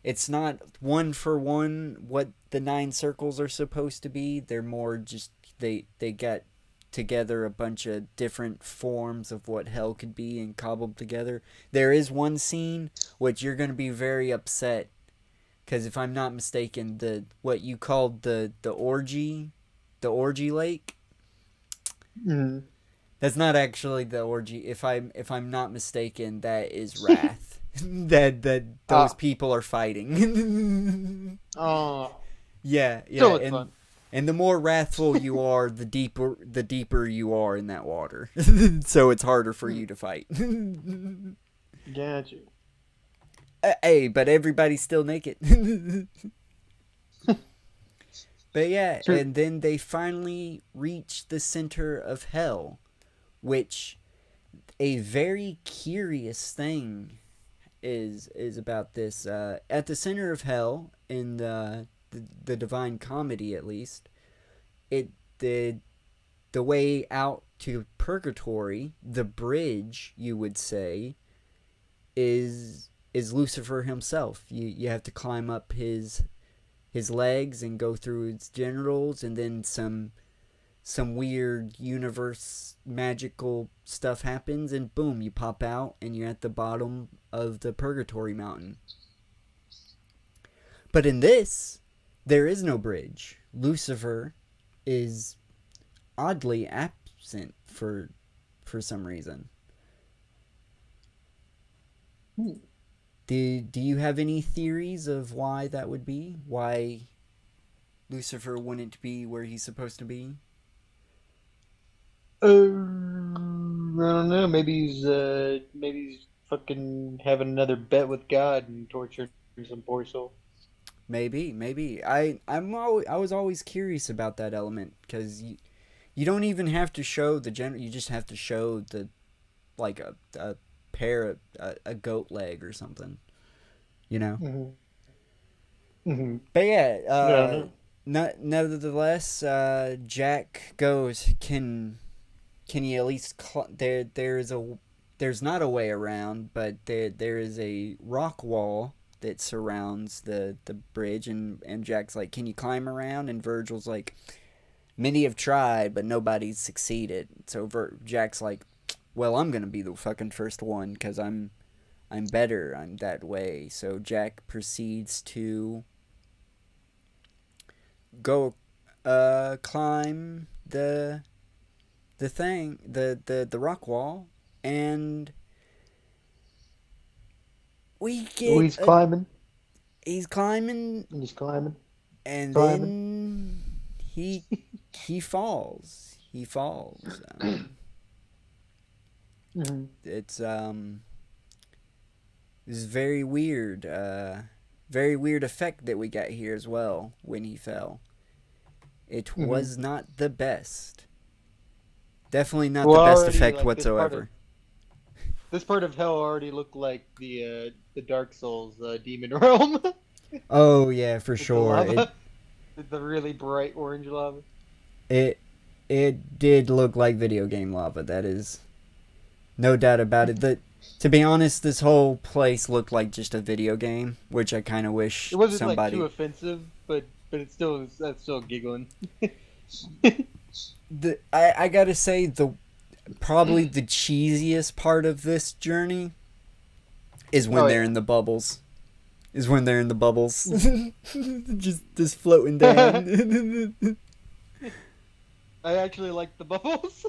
It's not one for one what the 9 circles are supposed to be. They're more just they got together a bunch of different forms of what hell could be and cobbled together. There is one scene which you're going to be very upset, because if I'm not mistaken, what you called the orgy lake. Mm-hmm. That's not actually the orgy. If I'm not mistaken, that is wrath. that those people are fighting. Oh. Yeah. So it's fun. And the more wrathful you are, the deeper you are in that water. So it's harder for you to fight. Gotcha. Hey, but everybody's still naked. But yeah, Sure. And then they finally reach the center of hell, which a very curious thing is about this. At the center of hell, in the Divine Comedy, at least, the way out to purgatory, the bridge, you would say, is Lucifer himself. You have to climb up his legs and go through his genitals, and then some weird universe magical stuff happens, and boom, you pop out and you're at the bottom of the purgatory mountain. But in this, there is no bridge. Lucifer is oddly absent for some reason. Do you have any theories of why that would be? Why Lucifer wouldn't be where he's supposed to be? I don't know. Maybe he's fucking having another bet with God and torturing some poor soul. Maybe. I was always curious about that element, because you don't even have to show the general. You just have to show the like a pair of a goat leg or something, you know. But yeah, nevertheless, Jack goes, can can you at least there's not a way around, but there is a rock wall that surrounds the bridge, and Jack's like, can you climb around? And Virgil's like, many have tried, but nobody's succeeded. So Jack's like, well, I'm gonna be the fucking first one because I'm better. I'm that way. So Jack proceeds to go climb the thing, the rock wall, and we get He's climbing. He's climbing. He's climbing. And Climbing. then he falls. He falls. Mm-hmm. It's very weird. Very weird effect that we got here as well when he fell. It was not the best. Definitely not the best effect like, whatsoever. This part of hell already looked like the Dark Souls demon realm. Oh yeah, for sure. The really bright orange lava. It did look like video game lava. That is no doubt about it. To be honest, this whole place looked like just a video game, which I kind of wish it wasn't somebody... like too offensive, but it's still giggling. I gotta say probably the cheesiest part of this journey is when they're in the bubbles. just floating down. I actually like the bubbles.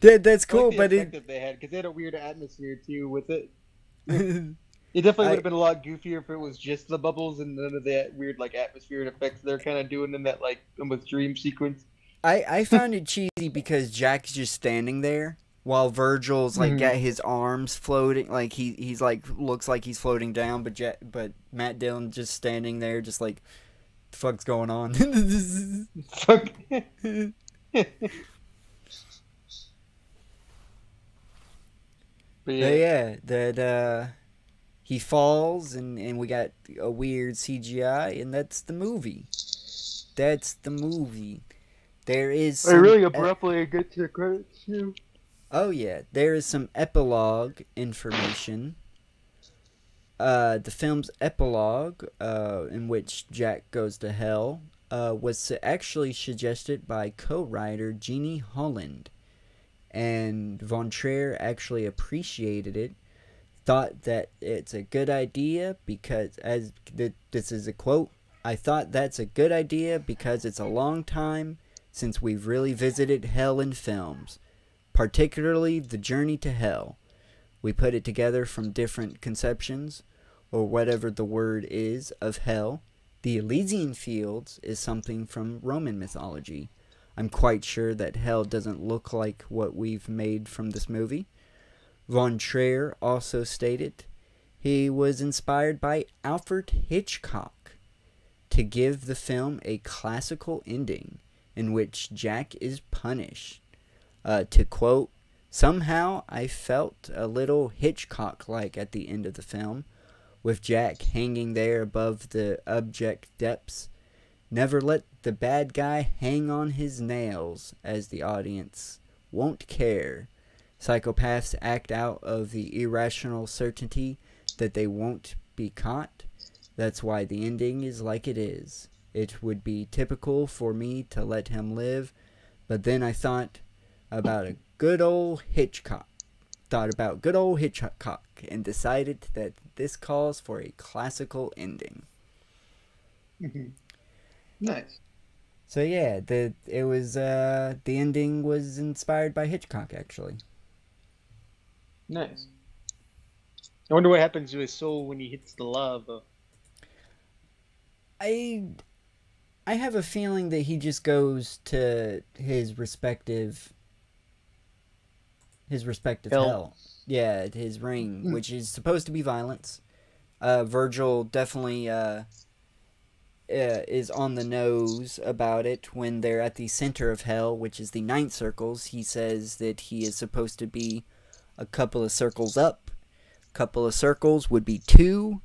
That's cool, but it that they had, because they had a weird atmosphere too with it. It definitely would have been a lot goofier if it was just the bubbles and none of that weird like atmosphere and effects they're kind of doing in that like almost dream sequence. I found it cheesy because Jack's just standing there while Virgil's like got his arms floating, like he's like looks like he's floating down, but Matt Dillon just standing there, just like, the fuck's going on? Fuck. But yeah, that he falls and we got a weird CGI, and that's the movie. There is I really abruptly get to the credits too. Oh yeah, there is some epilogue information. The film's epilogue, in which Jack goes to hell, was actually suggested by co-writer Jeannie Holland, and Von Trier actually appreciated it, thought that it's a good idea because, this is a quote, "I thought that's a good idea because it's a long time since we've really visited hell in films, particularly the journey to hell. We put it together from different conceptions, or whatever the word is, of hell. The Elysian Fields is something from Roman mythology. I'm quite sure that hell doesn't look like what we've made from this movie." Von Trier also stated he was inspired by Alfred Hitchcock to give the film a classical ending in which Jack is punished. To quote, "Somehow I felt a little Hitchcock-like at the end of the film, with Jack hanging there above the abject depths. Never let the bad guy hang on his nails, as the audience won't care. Psychopaths act out of the irrational certainty that they won't be caught. That's why the ending is like it is. It would be typical for me to let him live, but then I thought about good old Hitchcock, and decided that this calls for a classical ending." Nice. So yeah, the ending was inspired by Hitchcock, actually. Nice. I wonder what happens to his soul when he hits the lava. I have a feeling that he just goes to his respective hell. Yeah, his ring, which is supposed to be violence. Virgil definitely is on the nose about it when they're at the center of hell, which is the 9 circles. He says that he is supposed to be a couple of circles up. Couple of circles would be 2.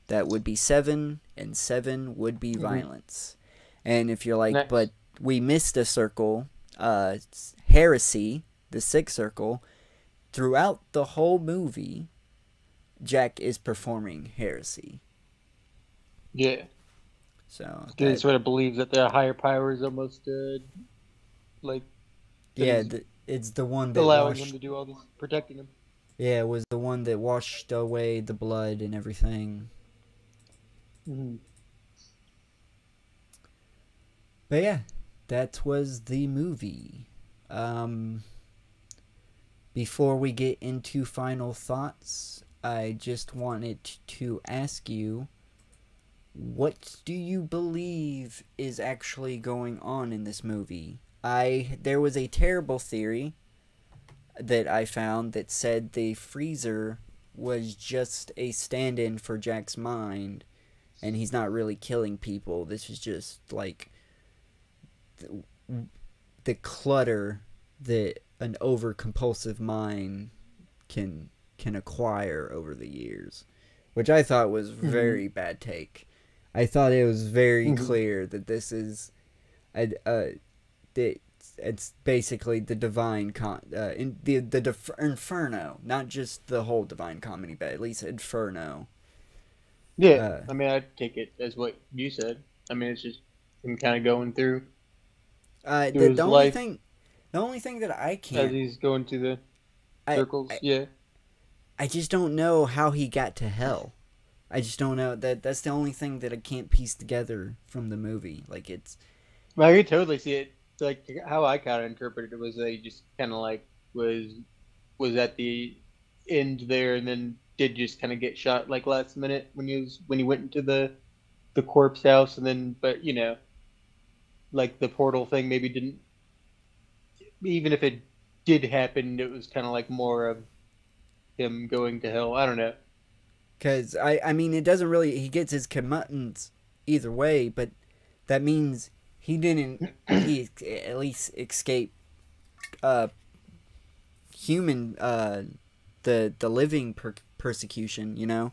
That would be 7, and 7 would be violence. And if you're like, but we missed a circle, heresy the Sixth Circle, throughout the whole movie, Jack is performing heresy. Yeah. So He sort of believes that the higher power is almost like yeah, it's the one that allowing him to do all this, protecting him. Yeah, it was the one that washed away the blood and everything. Mm-hmm. But yeah, that was the movie. Before we get into final thoughts, I just wanted to ask you, what do you believe is actually going on in this movie? There was a terrible theory that I found that said the freezer was just a stand-in for Jack's mind, and he's not really killing people. This is just like the clutter that an over-compulsive mind can acquire over the years, which I thought was very bad take. I thought it was very clear that this is it's basically the divine Inferno, not just the whole Divine Comedy, but at least Inferno. Yeah, I mean, I'd take it as what you said. I mean, it's just him kind of going through the only thing that I can't, as he's going through the circles. I just don't know how he got to hell. I just don't know. That's the only thing that I can't piece together from the movie. Like, it's... Well, I could totally see it. Like, how I kind of interpreted it was that he just kind of like was at the end there, and then did just kind of get shot like last minute when he went into the corpse house, and then, but you know, like the portal thing maybe didn't. Even if it did happen, it was kind of like more of him going to hell. I don't know. Because, I mean, it doesn't really... He gets his comeuppance either way, but that means he didn't... he at least escape human... the living persecution, you know?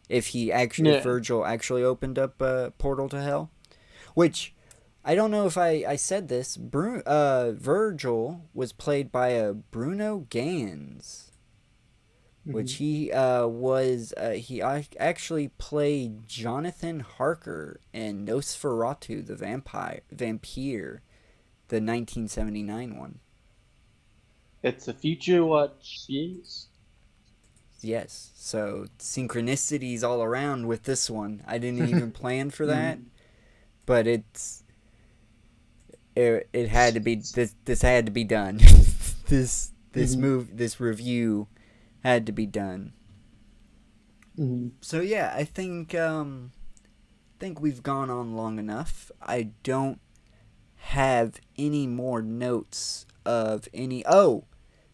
If he actually... If Virgil actually opened up a portal to hell. Which, I don't know if I said this. Virgil was played by a Bruno Ganz. Which he he actually played Jonathan Harker in Nosferatu the Vampire, the 1979 one. It's a future watch, yes. Yes, so synchronicities all around with this one. I didn't even plan for that, but it had to be this had to be done. this review had to be done. So yeah, I think we've gone on long enough. I don't have any more notes of any... Oh,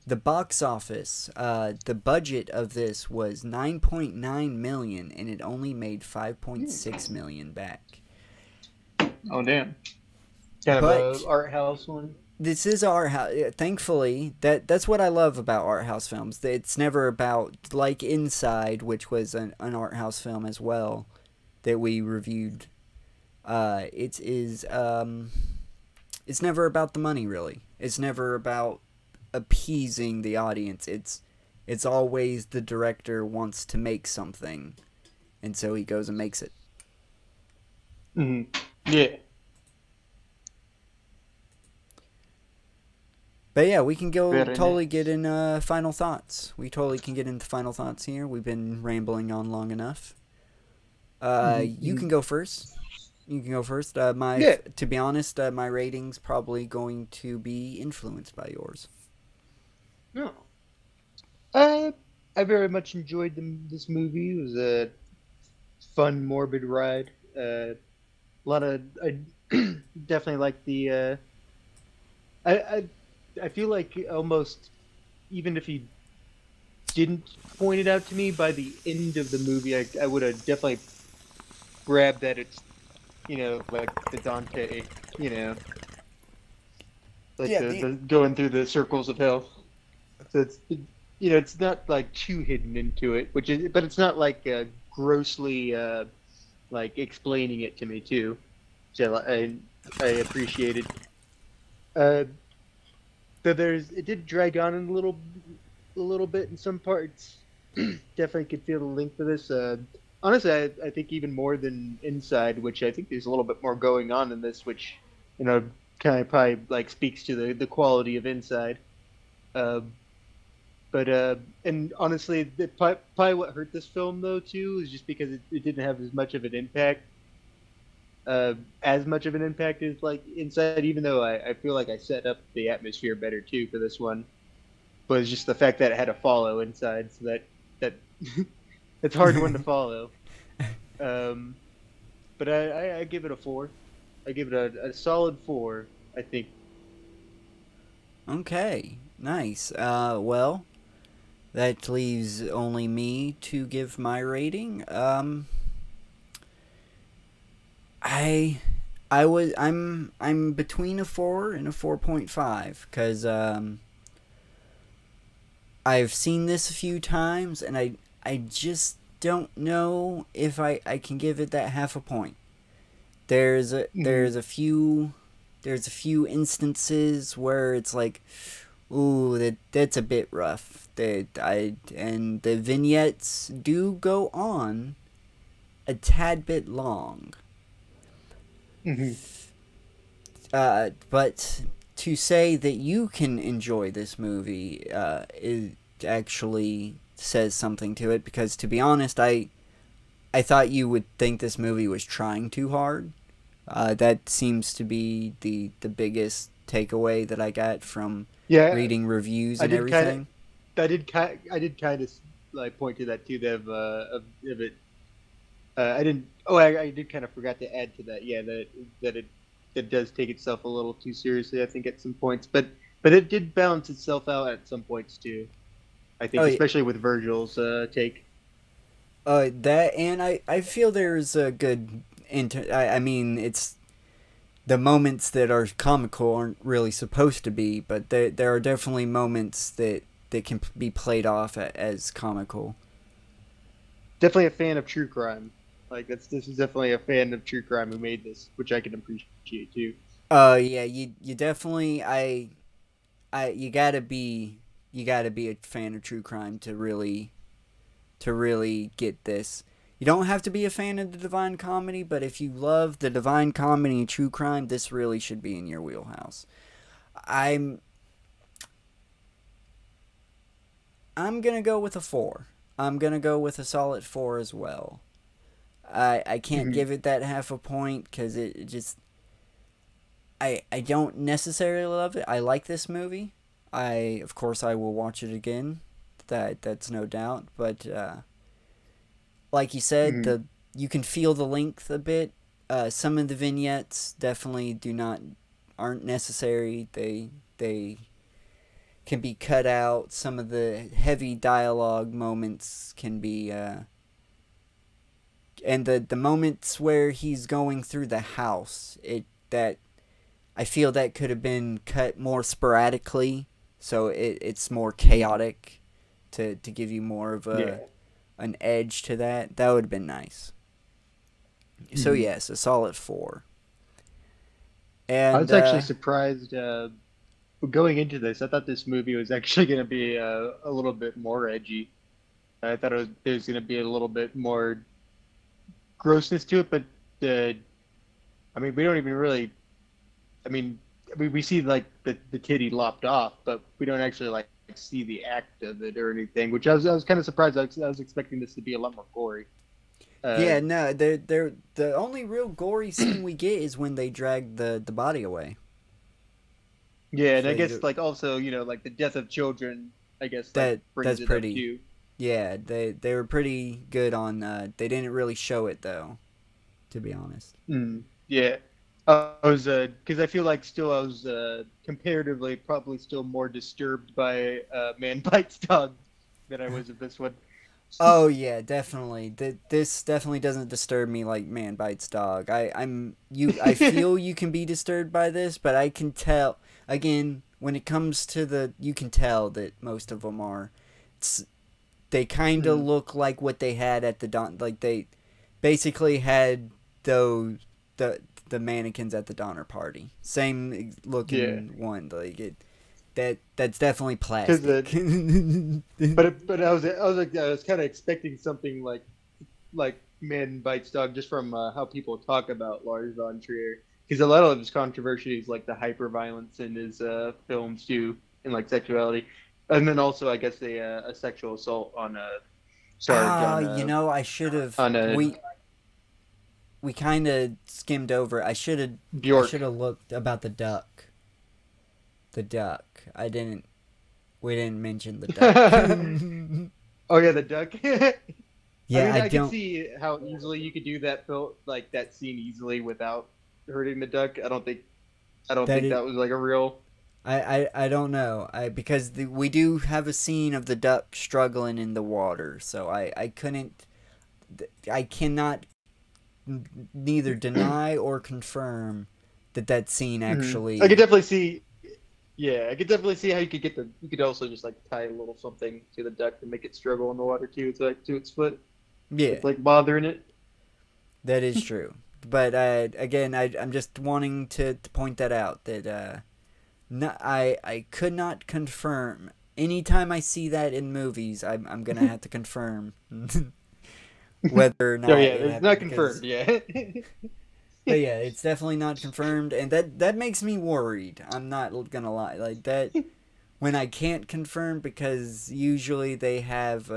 the box office. The budget of this was $9.9 million, and it only made $5.6 million back. Oh damn! Kind of an art house one. This is art house. Thankfully, that's what I love about art house films. It's never about, like Inside, which was an art house film as well that we reviewed. It's never about the money, really. It's never about appeasing the audience. It's always the director wants to make something, and so he goes and makes it. Yeah. But yeah, we can get in final thoughts. We totally can get into final thoughts here. We've been rambling on long enough. You can go first. To be honest, my rating's probably going to be influenced by yours. No. I very much enjoyed this movie. It was a fun, morbid ride. I definitely like the... I feel like almost, even if he didn't point it out to me, by the end of the movie, I would have definitely grabbed that it's, you know, like the Dante, you know, like the going through the circles of hell. So it's, you know, it's not like too hidden into it, but it's not like grossly like explaining it to me too. So I appreciated. Though it did drag on in a little bit in some parts. Definitely could feel the length of this. Honestly, I think even more than Inside, which I think there's a little bit more going on in this, which kind of probably like speaks to the quality of Inside. Uh, and honestly, probably what hurt this film though too is just because it didn't have as much of an impact, as like Inside. Even though I feel like I set up the atmosphere better too for this one, but it's just the fact that it had to follow Inside, so that it's a hard one to follow. But I give it a 4. I give it a solid 4. I think. Okay, nice. Well, that leaves only me to give my rating. I'm between a 4 and a 4.5 because I've seen this a few times and I just don't know if I can give it that half a point. There's a few instances where it's like, ooh, that's a bit rough. And the vignettes do go on a tad bit long. But to say that you can enjoy this movie, it actually says something to it, because to be honest, I thought you would think this movie was trying too hard. That seems to be the biggest takeaway that I got from reading reviews and everything. I did kind of like point to that too. Of it. I didn't. Oh, I did kind of forgot to add to that. Yeah, that it does take itself a little too seriously, I think, at some points. But it did balance itself out at some points too. I think, especially with Virgil's take. That, and I feel there's a good I mean, it's the moments that are comical aren't really supposed to be, but there are definitely moments that can be played off as comical. Definitely a fan of true crime. Like this is definitely a fan of true crime who made this, which I can appreciate too. Yeah, you definitely you gotta be a fan of true crime to really get this. You don't have to be a fan of the Divine Comedy, but if you love the Divine Comedy and true crime, this really should be in your wheelhouse. I'm gonna go with a 4. I'm gonna go with a solid 4 as well. I can't give it that half a point because it just I don't necessarily love it. I like this movie. Of course I will watch it again. That's no doubt. But like you said, you can feel the length a bit. Some of the vignettes definitely aren't necessary. They can be cut out. Some of the heavy dialogue moments can be and the moments where he's going through the house, I feel that could have been cut more sporadically, so it's more chaotic to give you more of an edge to that. That would have been nice. So yes, a solid 4. And I was actually surprised going into this. I thought this movie was actually going to be a little bit more edgy. I thought there was going to be a little bit more grossness to it, but I mean, we don't even really. I mean, we see like the titty lopped off, but we don't actually like see the act of it or anything. Which I was kind of surprised. I was expecting this to be a lot more gory. Yeah, no, the only real gory scene we get is when they drag the body away. Yeah, and I guess like also like the death of children. I guess that's it pretty. Up too. Yeah, they were pretty good on. They didn't really show it though, to be honest. Yeah, I was because I feel like still I was comparatively probably still more disturbed by Man Bites Dog than I was of this one. Oh yeah, definitely. This definitely doesn't disturb me like Man Bites Dog. I feel you can be disturbed by this, but I can tell again when it comes to you can tell that most of them are. They kind of look like what they had at the like they basically had the mannequins at the Donner Party. Same looking one. Like that's definitely Because plastic. but I was kind of expecting something like Man Bites Dog, just from how people talk about Lars von Trier, because a lot of his controversy is like the hyper violence in his films too, and like sexuality, and then also I guess a sexual assault on a Sarge on I should have. on a We kind of skimmed over. I should have Bjork. looked about the duck. The duck. We didn't mention the duck. Oh yeah, the duck. Yeah, I don't. can see how easily you could do that like that scene easily without hurting the duck. I don't think that was like a real. I don't know. Because we do have a scene of the duck struggling in the water, so I cannot neither deny or confirm that scene actually. I could definitely see. Yeah, I could definitely see how you could also just like tie a little something to the duck to make it struggle in the water too. It's like to its foot. Yeah, It's like bothering it. that is true. But again, I'm just wanting to point that out that I could not confirm. Anytime I see that in movies, I'm gonna have to confirm whether or not. Oh yeah, it's not confirmed. Yeah. But yeah, it's definitely not confirmed, and that makes me worried. I'm not gonna lie, like that. When I can't confirm, because usually they have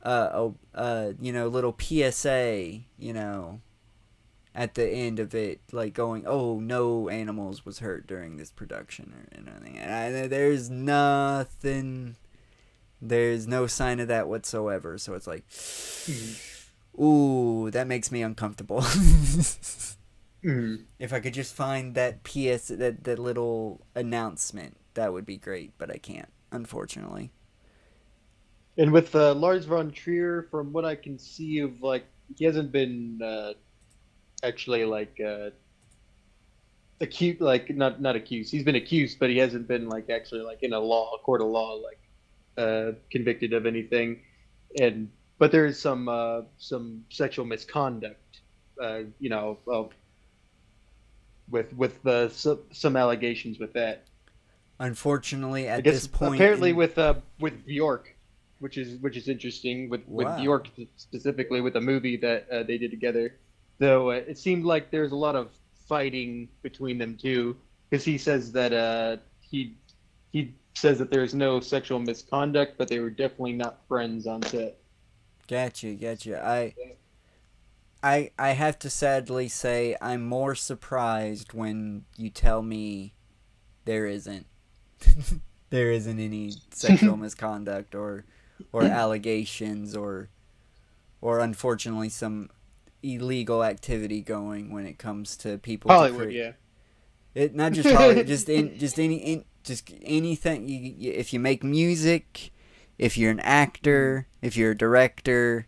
little PSA, at the end of it, like going, "Oh, no animals was hurt during this production," or anything. And there's nothing. There's no sign of that whatsoever. So it's like, ooh, that makes me uncomfortable. If I could just find that that little announcement, that would be great. But I can't, unfortunately. And with Lars von Trier, from what I can see of like, he hasn't been actually like accused, like not accused. He's been accused, but he hasn't been like actually like in a court of law, like convicted of anything. But there is some sexual misconduct, with some allegations with that. Unfortunately, at I guess this point, apparently with Bjork, which is interesting with Bjork specifically, with a movie that they did together. Though it seemed like there's a lot of fighting between them too, because he says that he says that there's no sexual misconduct, but they were definitely not friends on set. Gotcha. I have to sadly say I'm more surprised when you tell me there isn't any sexual misconduct or allegations or unfortunately some illegal activity going when it comes to people. Hollywood, yeah. It not just Hollywood, just anything. If you make music, if you're an actor, if you're a director,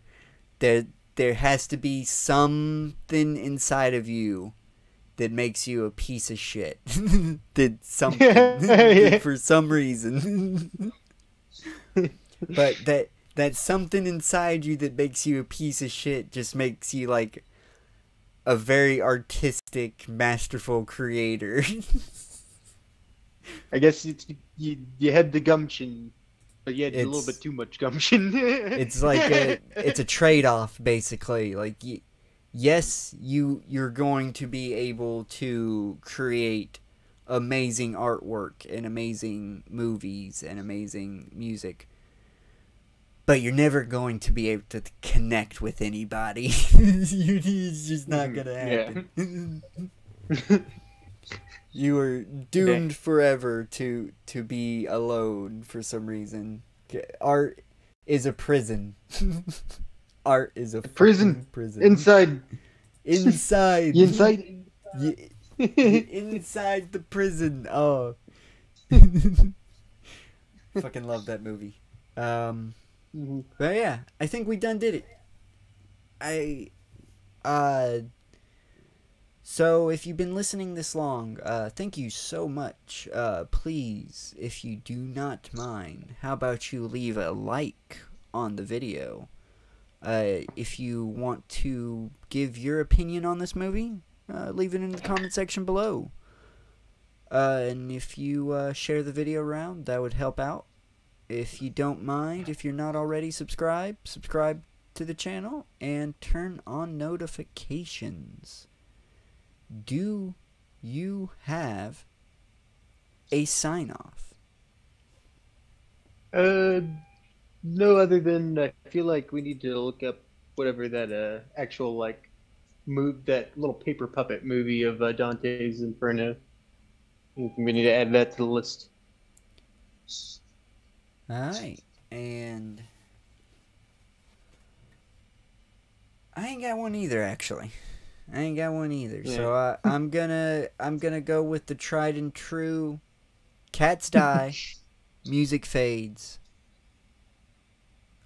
there has to be something inside of you that makes you a piece of shit. Did something for some reason. But that something inside you that makes you a piece of shit just makes you like a very artistic, masterful creator. I guess you had the gumption, but you had a little bit too much gumption. It's like it's a trade-off, basically. Like, yes, you're going to be able to create amazing artwork and amazing movies and amazing music, but you're never going to be able to connect with anybody. It's just not gonna happen. Yeah. You are doomed forever to be alone for some reason. Art is a prison. Art is a prison. Inside. Inside the prison. Oh. Fucking love that movie. But yeah, I think we done did it. So if you've been listening this long, thank you so much. Please, if you do not mind, how about you leave a like on the video? If you want to give your opinion on this movie, leave it in the comment section below. And if you share the video around, that would help out. If you don't mind, if you're not already subscribed, subscribe to the channel and turn on notifications. Do you have a sign-off? No, other than I feel like we need to look up whatever that actual like move that little paper puppet movie of Dante's Inferno. We need to add that to the list. Alright, and I ain't got one either, actually. I ain't got one either. Yeah. So I'm gonna go with the tried and true. Cats die, music fades,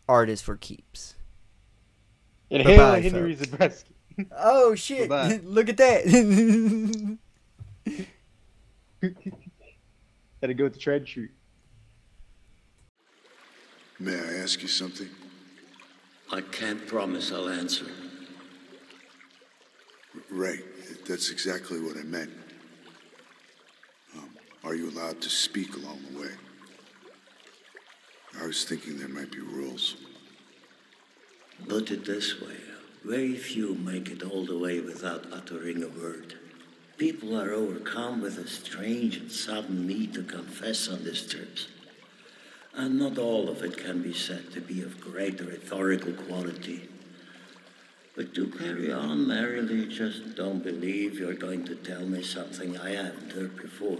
art is for keeps. And Bye-bye, hail Henry folks. Zabriskie. Oh shit! Bye-bye. Look at that. Had to go with the tried and true. May I ask you something? I can't promise I'll answer. Right. That's exactly what I meant. Are you allowed to speak along the way? I was thinking there might be rules. Put it this way, very few make it all the way without uttering a word. People are overcome with a strange and sudden need to confess on these trips. And not all of it can be said to be of great rhetorical quality. But do carry on merrily, just don't believe you're going to tell me something I haven't heard before.